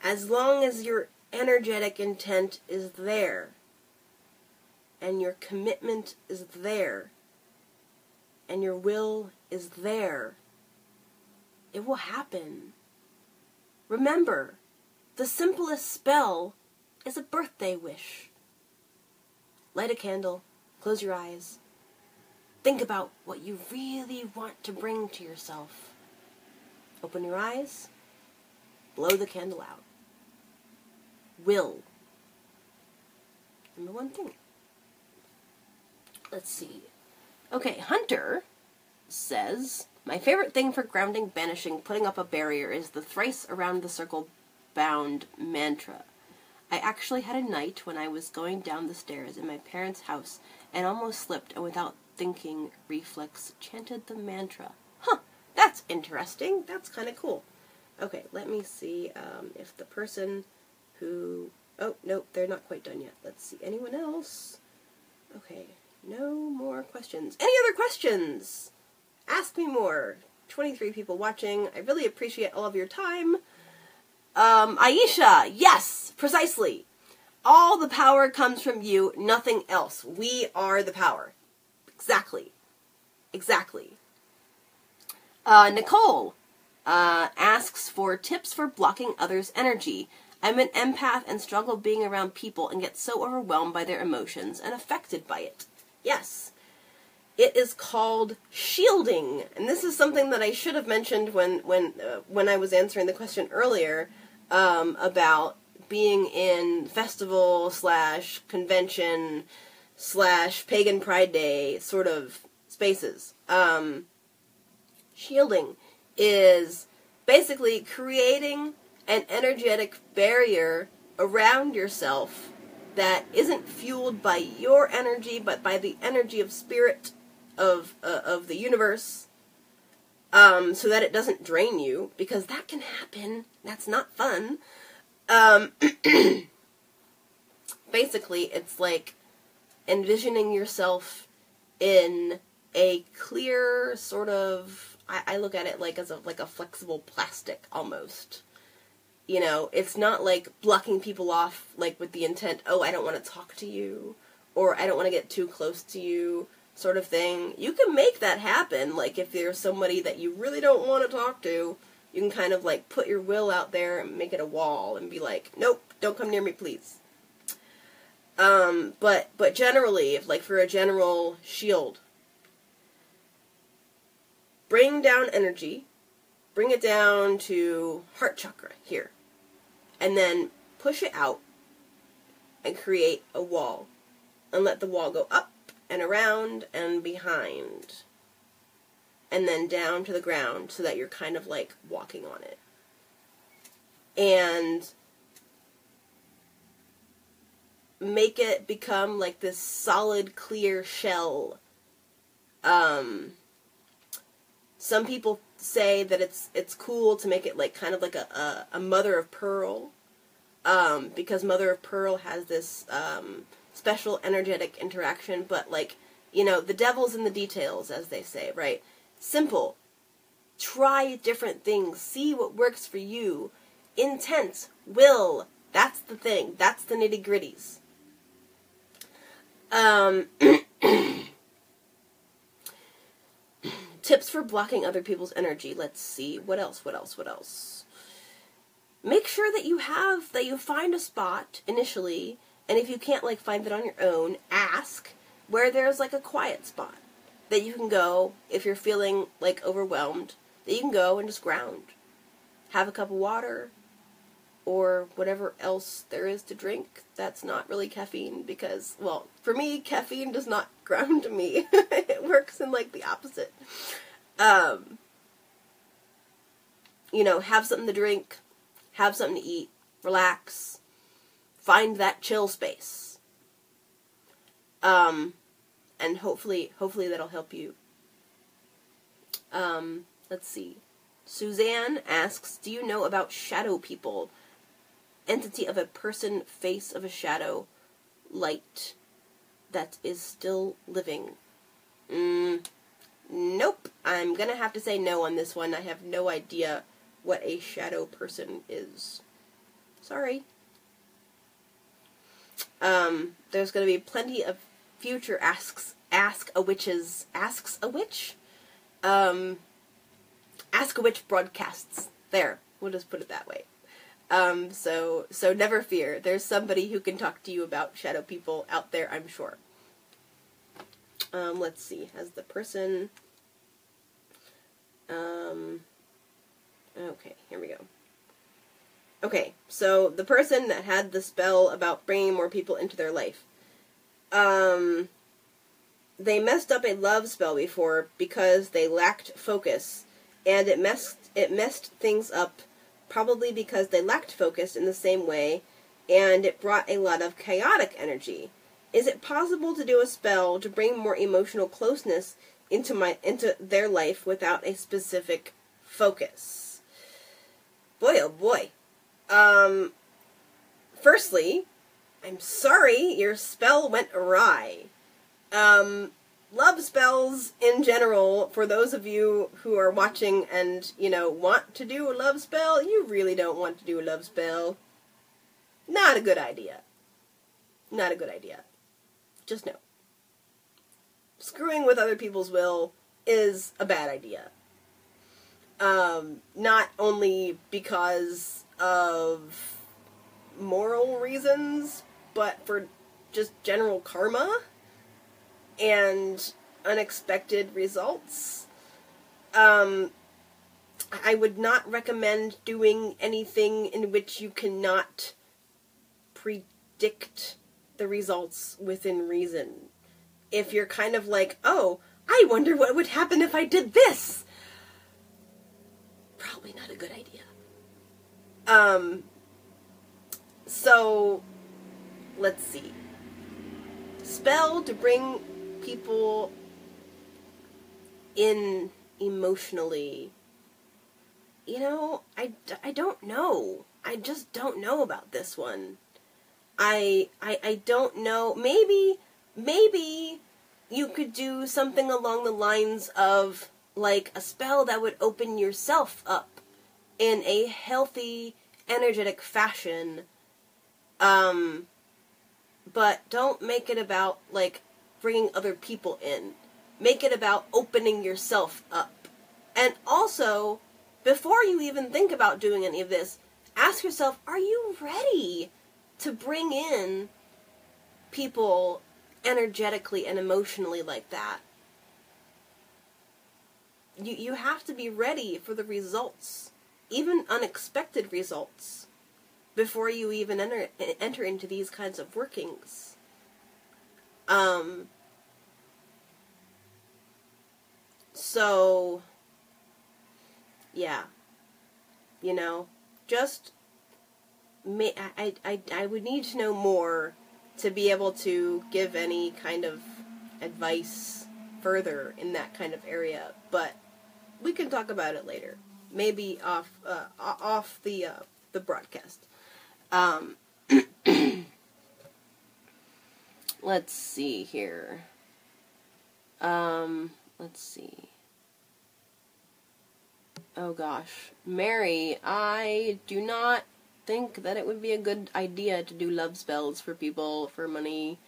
as long as your energetic intent is there, and your commitment is there, and your will is there, it will happen. Remember, the simplest spell is a birthday wish. Light a candle, close your eyes, think about what you really want to bring to yourself. Open your eyes, blow the candle out. Will. Number one thing. Let's see. Okay, Hunter says, my favorite thing for grounding, banishing, putting up a barrier is the thrice around the circle bound mantra. I actually had a night when I was going down the stairs in my parents' house and almost slipped and without thinking reflex chanted the mantra. Huh, that's interesting. That's kind of cool. Okay, let me see if the person who... Oh, nope, they're not quite done yet. Let's see. Anyone else? Okay, no more questions. Any other questions? Ask me more. 23 people watching. I really appreciate all of your time. Aisha, yes, precisely. All the power comes from you, nothing else. We are the power. Exactly. Exactly. Nicole asks for tips for blocking others' energy. I'm an empath and struggle being around people and get so overwhelmed by their emotions and affected by it. Yes. It is called shielding. And this is something that I should have mentioned when I was answering the question earlier about being in festival / convention / pagan pride day sort of spaces. Shielding is basically creating an energetic barrier around yourself that isn't fueled by your energy, but by the energy of spirit of the universe, so that it doesn't drain you, because that can happen. That's not fun. Basically, it's like envisioning yourself in a clear sort of, I look at it like as a flexible plastic almost. You know, it's not like blocking people off like with the intent, oh, I don't want to talk to you, or I don't want to get too close to you, sort of thing. You can make that happen. Like if there's somebody that you really don't want to talk to, you can kind of like put your will out there and make it a wall and be like, nope, don't come near me, please. But generally, if like for a general shield, bring down energy, bring it down to heart chakra here, and then push it out and create a wall and let the wall go up and around and behind. And then down to the ground so that you're kind of like walking on it. And make it become like this solid, clear shell. Some people say that it's cool to make it like kind of like a mother of pearl, because mother of pearl has this special energetic interaction, but like, you know, the devil's in the details, as they say, right? Simple. Try different things. See what works for you. Intent. Will. That's the thing. That's the nitty-gritties. Tips for blocking other people's energy. Let's see. What else? Make sure that you find a spot initially, and if you can't like find it on your own, ask where there's like a quiet spot that you can go if you're feeling like overwhelmed, that you can go and just ground. Have a cup of water or whatever else there is to drink that's not really caffeine, because, well, for me, caffeine does not ground me. It works in like the opposite. You know, have something to drink, have something to eat, relax, find that chill space. And hopefully that'll help you. Let's see. Suzanne asks, do you know about shadow people? Entity of a person, face of a shadow, light that is still living. Nope. I'm gonna have to say no on this one. I have no idea what a shadow person is. Sorry. There's gonna be plenty of future Asks a Witch broadcasts. There, we'll just put it that way. So never fear. There's somebody who can talk to you about shadow people out there, I'm sure. Let's see. Has the person... Okay, here we go. Okay, so the person that had the spell about bringing more people into their life. They messed up a love spell before because they lacked focus, and it messed things up probably because they lacked focus in the same way, and it brought a lot of chaotic energy. Is it possible to do a spell to bring more emotional closeness into their life without a specific focus? Boy, oh boy. Firstly, I'm sorry your spell went awry. Love spells in general, for those of you who are watching and, you know, want to do a love spell, you really don't want to do a love spell. Not a good idea. Not a good idea. Just no. Screwing with other people's will is a bad idea. Not only because of moral reasons, but for just general karma and unexpected results. I would not recommend doing anything in which you cannot predict the results within reason. If you're kind of like, oh, I wonder what would happen if I did this. Probably not a good idea. So, let's see. Spell to bring people in emotionally. You know, I don't know. I just don't know about this one. I don't know. Maybe you could do something along the lines of, like, a spell that would open yourself up in a healthy, energetic fashion. But don't make it about, like, bringing other people in. Make it about opening yourself up. And also, before you even think about doing any of this, ask yourself, are you ready to bring in people energetically and emotionally like that? You have to be ready for the results, even unexpected results, before you even enter into these kinds of workings. So, yeah, just, I would need to know more to be able to give any kind of advice further in that kind of area, but we can talk about it later. Maybe off the broadcast. Let's see here. Let's see. Oh gosh. Mary, I do not think that it would be a good idea to do love spells for people, for money,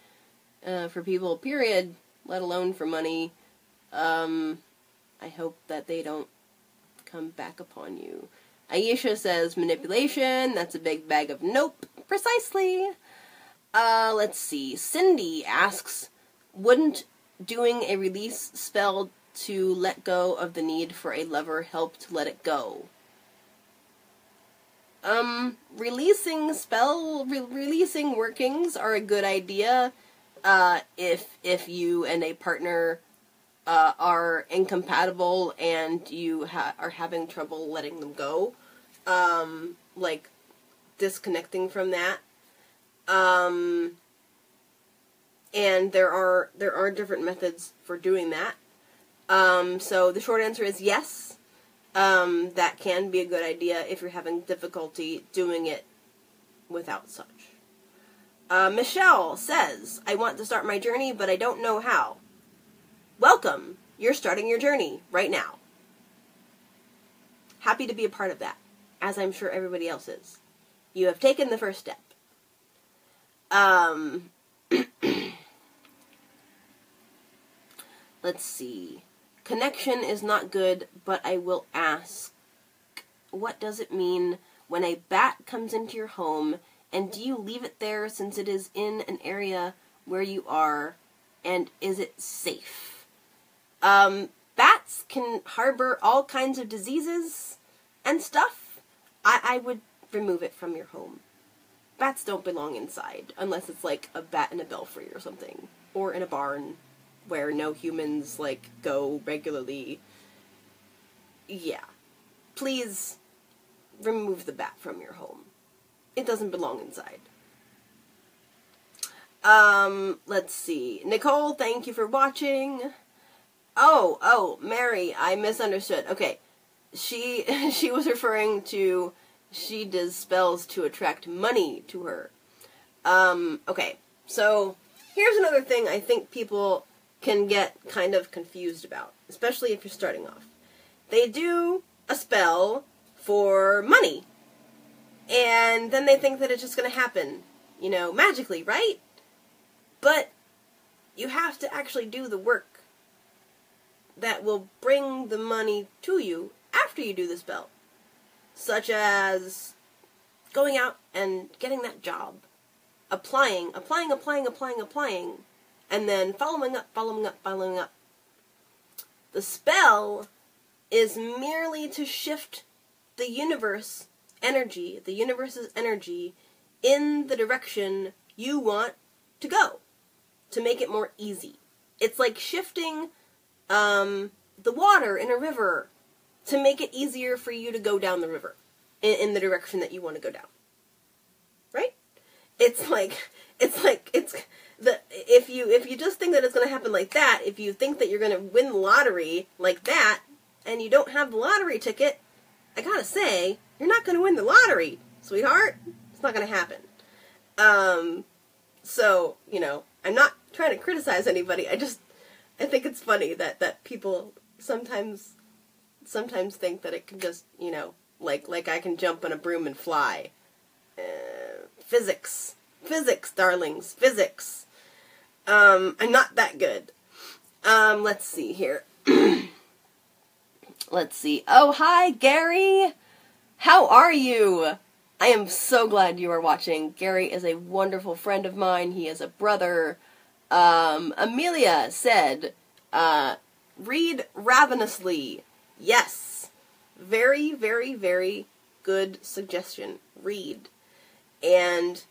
for people, period, let alone for money. I hope that they don't come back upon you. Aisha says manipulation, that's a big bag of nope. Precisely. Let's see. Cindy asks, wouldn't doing a release spell to let go of the need for a lover help to let it go? Releasing workings are a good idea, if you and a partner, are incompatible and you are having trouble letting them go, like disconnecting from that. And there are different methods for doing that. So the short answer is yes. That can be a good idea if you're having difficulty doing it without such. Michelle says, I want to start my journey, but I don't know how. Welcome. You're starting your journey right now. Happy to be a part of that, as I'm sure everybody else is. You have taken the first step. Let's see. Connection is not good, but I will ask, what does it mean when a bat comes into your home, and do you leave it there since it is in an area where you are, and is it safe? Bats can harbor all kinds of diseases and stuff. I would remove it from your home. Bats don't belong inside, unless it's like a bat in a belfry or something, or in a barn where no humans, like, go regularly. Yeah. Please remove the bat from your home. It doesn't belong inside. Let's see. Nicole, thank you for watching. Oh, Mary, I misunderstood. Okay. She was referring to, she does spells to attract money to her. Okay. So, here's another thing I think people can get kind of confused about, especially if you're starting off. They do a spell for money, and then they think that it's just going to happen, magically, right? But you have to actually do the work that will bring the money to you after you do the spell, such as going out and getting that job, applying, and then following up. The spell is merely to shift the universe's energy in the direction you want to go, to make it more easy. It's like shifting the water in a river to make it easier for you to go down the river in the direction that you want to go down. Right? If you just think that it's going to happen like that, if you think that you're going to win the lottery like that, and you don't have the lottery ticket, I gotta say, you're not going to win the lottery, sweetheart. It's not going to happen. So, I'm not trying to criticize anybody. I think it's funny that people sometimes think that it can just, like I can jump on a broom and fly. Physics, darlings, physics. I'm not that good. Let's see here. Let's see. Oh, hi, Gary! How are you? I am so glad you are watching. Gary is a wonderful friend of mine. He is a brother. Amelia said, read ravenously. Yes. Very, very, very good suggestion. Read. And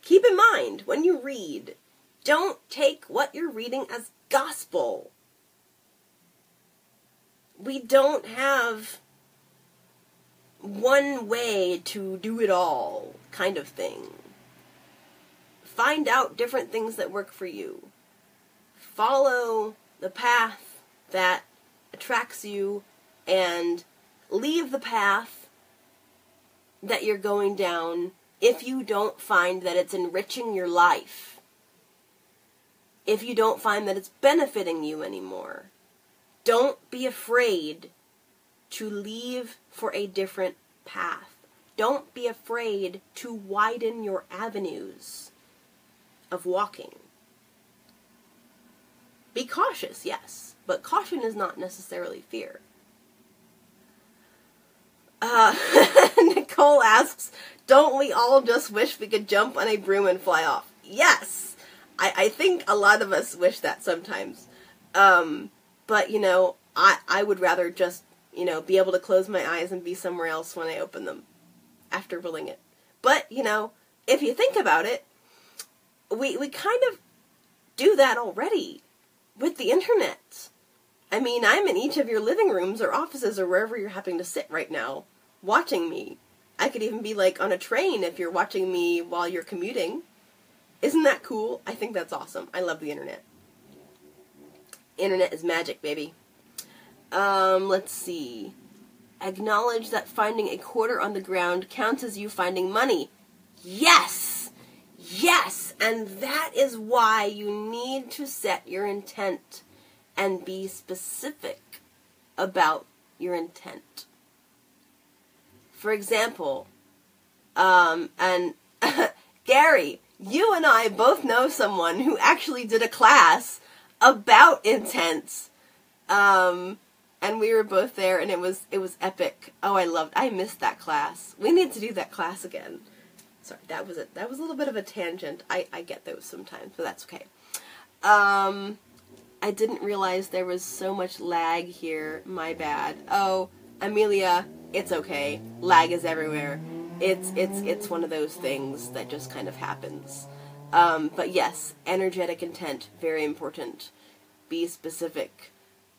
keep in mind, when you read, don't take what you're reading as gospel. We don't have one way to do it all, kind of thing. Find out different things that work for you. Follow the path that attracts you and leave the path that you're going down if you don't find that it's enriching your life. If you don't find that it's benefiting you anymore. Don't be afraid to leave for a different path. Don't be afraid to widen your avenues of walking. Be cautious, yes, but caution is not necessarily fear. Nicole asks, don't we all just wish we could jump on a broom and fly off? Yes! I think a lot of us wish that sometimes. But, you know, I would rather just, you know, be able to close my eyes and be somewhere else when I open them after willing it. But, you know, if you think about it, we kind of do that already with the internet. I mean, I'm in each of your living rooms or offices or wherever you're happening to sit right now, watching me. I could even be, like, on a train if you're watching me while you're commuting. Isn't that cool? I think that's awesome. I love the internet. Internet is magic, baby. Let's see. Acknowledge that finding a quarter on the ground counts as you finding money. Yes! Yes! And that is why you need to set your intent and be specific about your intent. For example, and Gary, you and I both know someone who actually did a class about intents. And we were both there, and it was epic. Oh, I missed that class. We need to do that class again. Sorry, that was a little bit of a tangent. I get those sometimes, but that's okay. I didn't realize there was so much lag here. My bad. Oh, Amelia, it's okay. Lag is everywhere. It's one of those things that just kind of happens. But yes, energetic intent, very important. Be specific.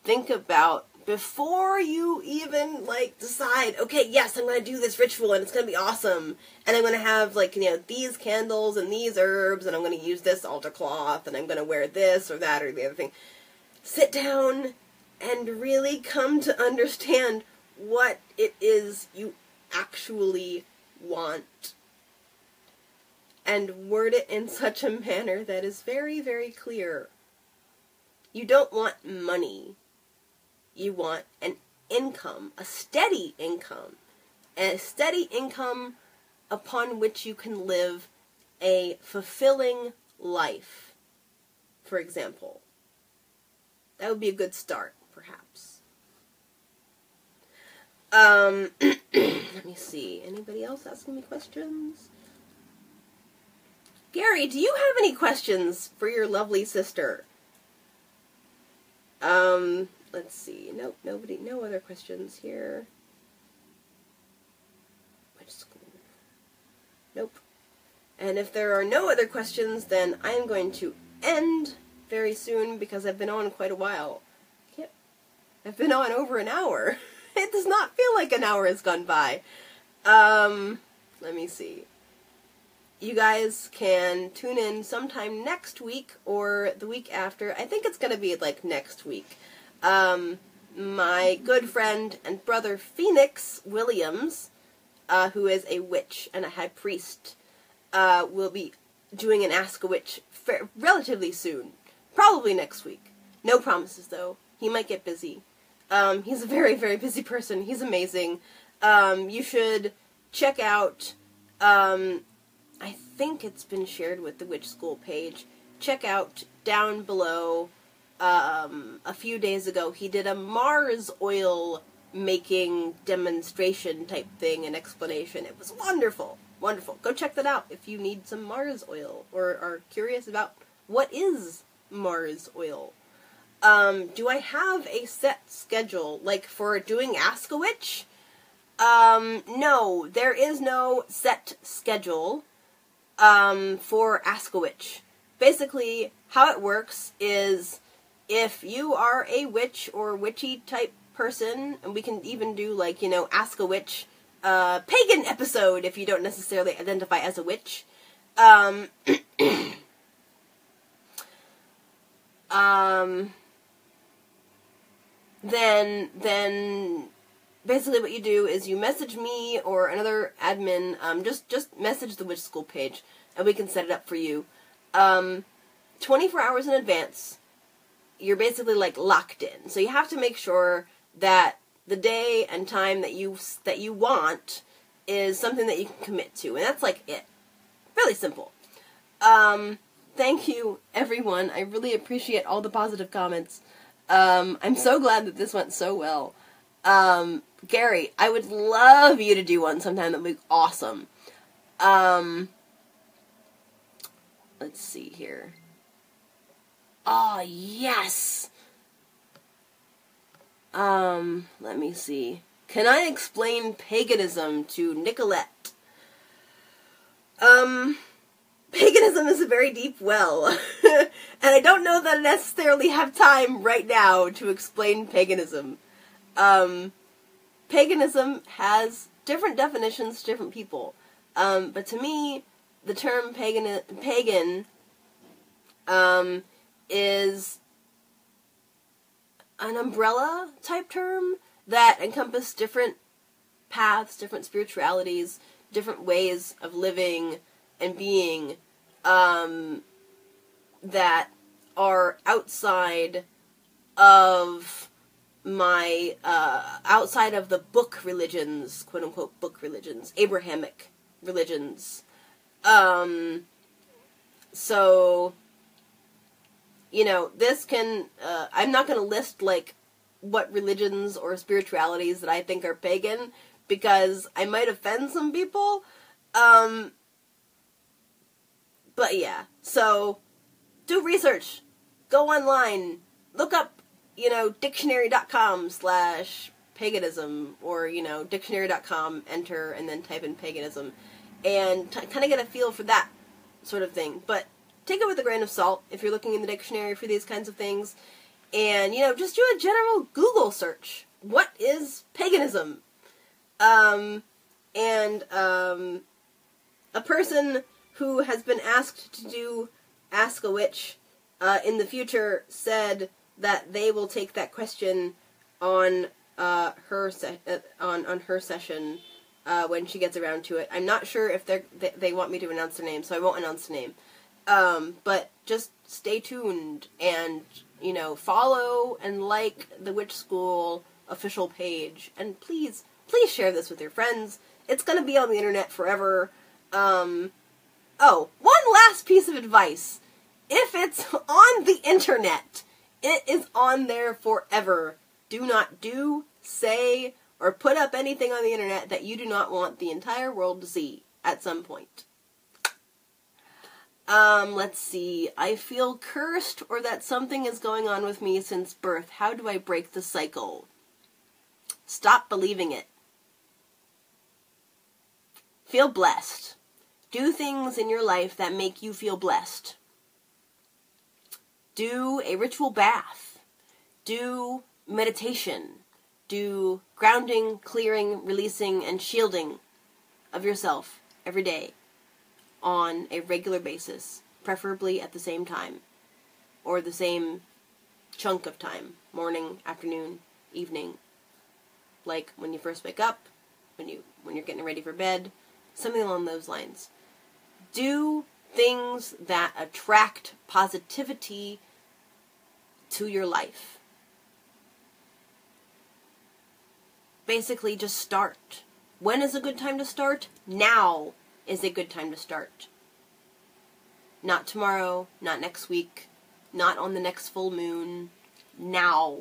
Think about, before you even, like, decide, okay, yes, I'm going to do this ritual, and it's going to be awesome, and I'm going to have, like, you know, these candles and these herbs, and I'm going to use this altar cloth, and I'm going to wear this or that or the other thing. Sit down and really come to understand what it is you actually want. And word it in such a manner that is very, very clear. You don't want money. You want an income, a steady income upon which you can live a fulfilling life, for example. That would be a good start, perhaps. Let me see. Anybody else asking me questions? Gary, do you have any questions for your lovely sister? Let's see. Nope, nobody. No other questions here. Which school? Nope. And if there are no other questions, then I am going to end very soon because I've been on quite a while. I've been on over an hour. It does not feel like an hour has gone by. Let me see. You guys can tune in sometime next week or the week after. I think it's going to be like next week. My good friend and brother Phoenix Williams, who is a witch and a high priest, will be doing an Ask a Witch relatively soon. Probably next week. No promises, though. He might get busy. He's a very, very busy person. He's amazing. You should check out, I think it's been shared with the Witch School page. Check out down below, a few days ago, he did a Mars oil making demonstration type thing and explanation. It was wonderful. Wonderful. Go check that out if you need some Mars oil or are curious about what is Mars oil. Do I have a set schedule, like for doing Ask a Witch? No, there is no set schedule, for Ask a Witch. basically, how it works is if you are a witch or witchy type person, and we can even do, like, you know, Ask a Witch pagan episode if you don't necessarily identify as a witch. Then basically what you do is you message me or another admin, just message the Witch School page, and we can set it up for you. 24 hours in advance, you're basically, like, locked in. So you have to make sure that the day and time that you want is something that you can commit to, and that's, like, it. Really simple. Thank you, everyone. I really appreciate all the positive comments. I'm so glad that this went so well. Gary, I would love you to do one sometime. That would be awesome. Let's see here. Oh, yes! Let me see. Can I explain paganism to Nicolette? Paganism is a very deep well, and I don't know that I necessarily have time right now to explain paganism. Paganism has different definitions to different people, but to me, the term pagan is an umbrella type term that encompasses different paths, different spiritualities, different ways of living and being, that are outside of my, outside of the book religions, quote-unquote book religions, Abrahamic religions. So, you know, this can, I'm not going to list, like, what religions or spiritualities that I think are pagan, because I might offend some people. But yeah, so, do research. Go online. Look up, you know, dictionary.com/paganism, or, you know, dictionary.com, enter, and then type in paganism, and kind of get a feel for that sort of thing. But take it with a grain of salt if you're looking in the dictionary for these kinds of things. And, you know, just do a general Google search. What is paganism? A person who has been asked to do Ask a Witch in the future said that they will take that question on her session when she gets around to it. I'm not sure if they want me to announce their name, so I won't announce the name. But just stay tuned and, you know, follow and like the Witch School official page. And please share this with your friends. It's going to be on the internet forever. Oh, one last piece of advice. If it's on the internet, it is on there forever. Do not do, say, or put up anything on the internet that you do not want the entire world to see at some point. Let's see. I feel cursed or that something is going on with me since birth. How do I break the cycle? Stop believing it. Feel blessed. Do things in your life that make you feel blessed. Do a ritual bath. Do meditation. Do grounding, clearing, releasing, and shielding of yourself every day on a regular basis, preferably at the same time, or the same chunk of time, morning, afternoon, evening, like when you first wake up, when you're getting ready for bed, something along those lines. Do things that attract positivity to your life. Basically, just start. When is a good time to start? Now is a good time to start. Not tomorrow, not next week, not on the next full moon. Now.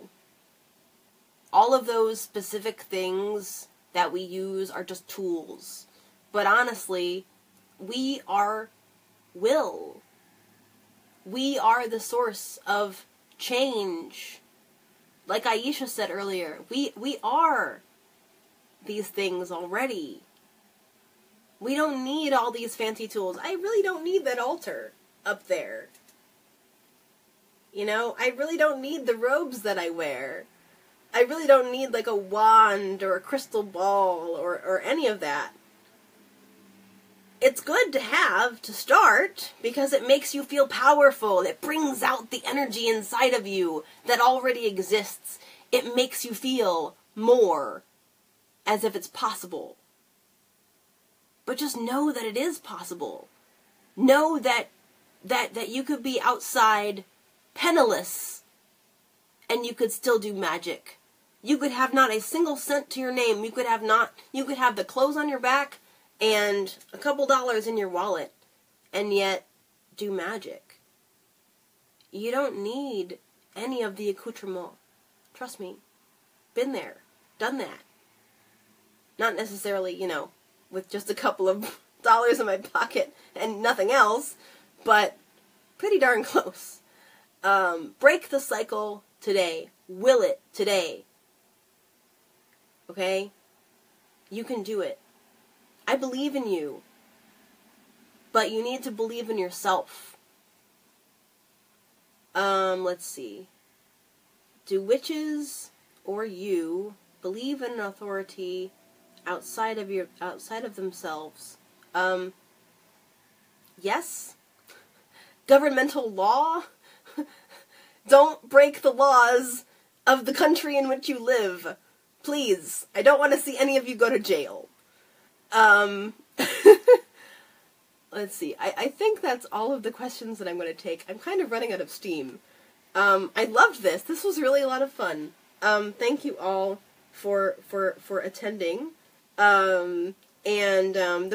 All of those specific things that we use are just tools. But honestly, we are will. We are the source of change. Like Aisha said earlier, we are these things already. We don't need all these fancy tools. I really don't need that altar up there. You know, I really don't need the robes that I wear. I really don't need like a wand or a crystal ball or any of that. It's good to have to start because it makes you feel powerful. It brings out the energy inside of you that already exists. It makes you feel more as if it's possible. But just know that it is possible. Know that you could be outside penniless and you could still do magic. You could have not a single cent to your name. You could have the clothes on your back and a couple dollars in your wallet and yet do magic. You don't need any of the accoutrement. Trust me. Been there. Done that. Not necessarily, you know, with just a couple of dollars in my pocket and nothing else, but pretty darn close. Break the cycle today. Will it today. Okay? You can do it. I believe in you. But you need to believe in yourself. Let's see. Do witches or you believe in an authority outside of themselves? Yes. Governmental law? Don't break the laws of the country in which you live. Please. I don't want to see any of you go to jail. Let's see. I think that's all of the questions that I'm going to take. I'm kind of running out of steam. I loved this. This was really a lot of fun. Thank you all for attending. The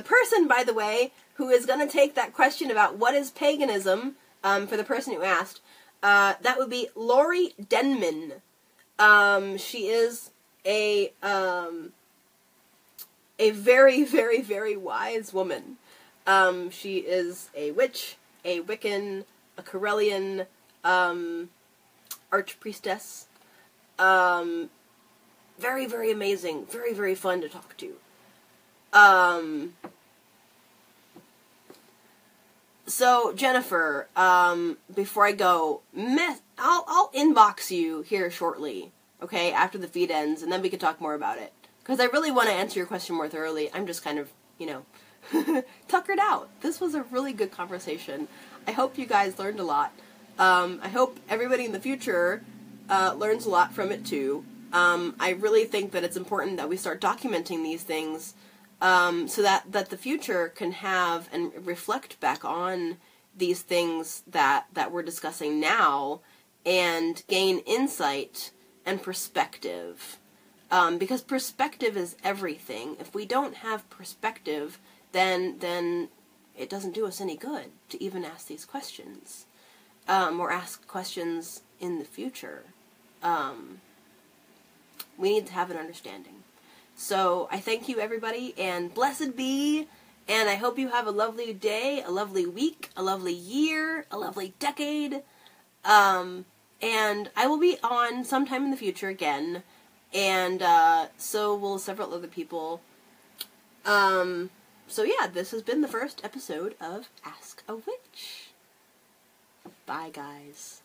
person, by the way, who is going to take that question about what is paganism, for the person who asked, that would be Lori Denman. She is a very, very, very wise woman. She is a witch, a Wiccan, a Corellian, archpriestess. Very, very amazing. Very, very fun to talk to. So, Jennifer, before I go, I'll inbox you here shortly, okay, after the feed ends, and then we can talk more about it. Because I really want to answer your question more thoroughly. I'm just kind of, you know, tuckered out. This was a really good conversation. I hope you guys learned a lot. I hope everybody in the future learns a lot from it, too. I really think that it's important that we start documenting these things so that the future can have and reflect back on these things that we're discussing now and gain insight and perspective. Because perspective is everything. If we don't have perspective, then it doesn't do us any good to even ask these questions. Or ask questions in the future. We need to have an understanding. So, I thank you, everybody, and blessed be, and I hope you have a lovely day, a lovely week, a lovely year, a lovely decade, and I will be on sometime in the future again, and so will several other people. So yeah, this has been the first episode of Ask a Witch. Bye, guys.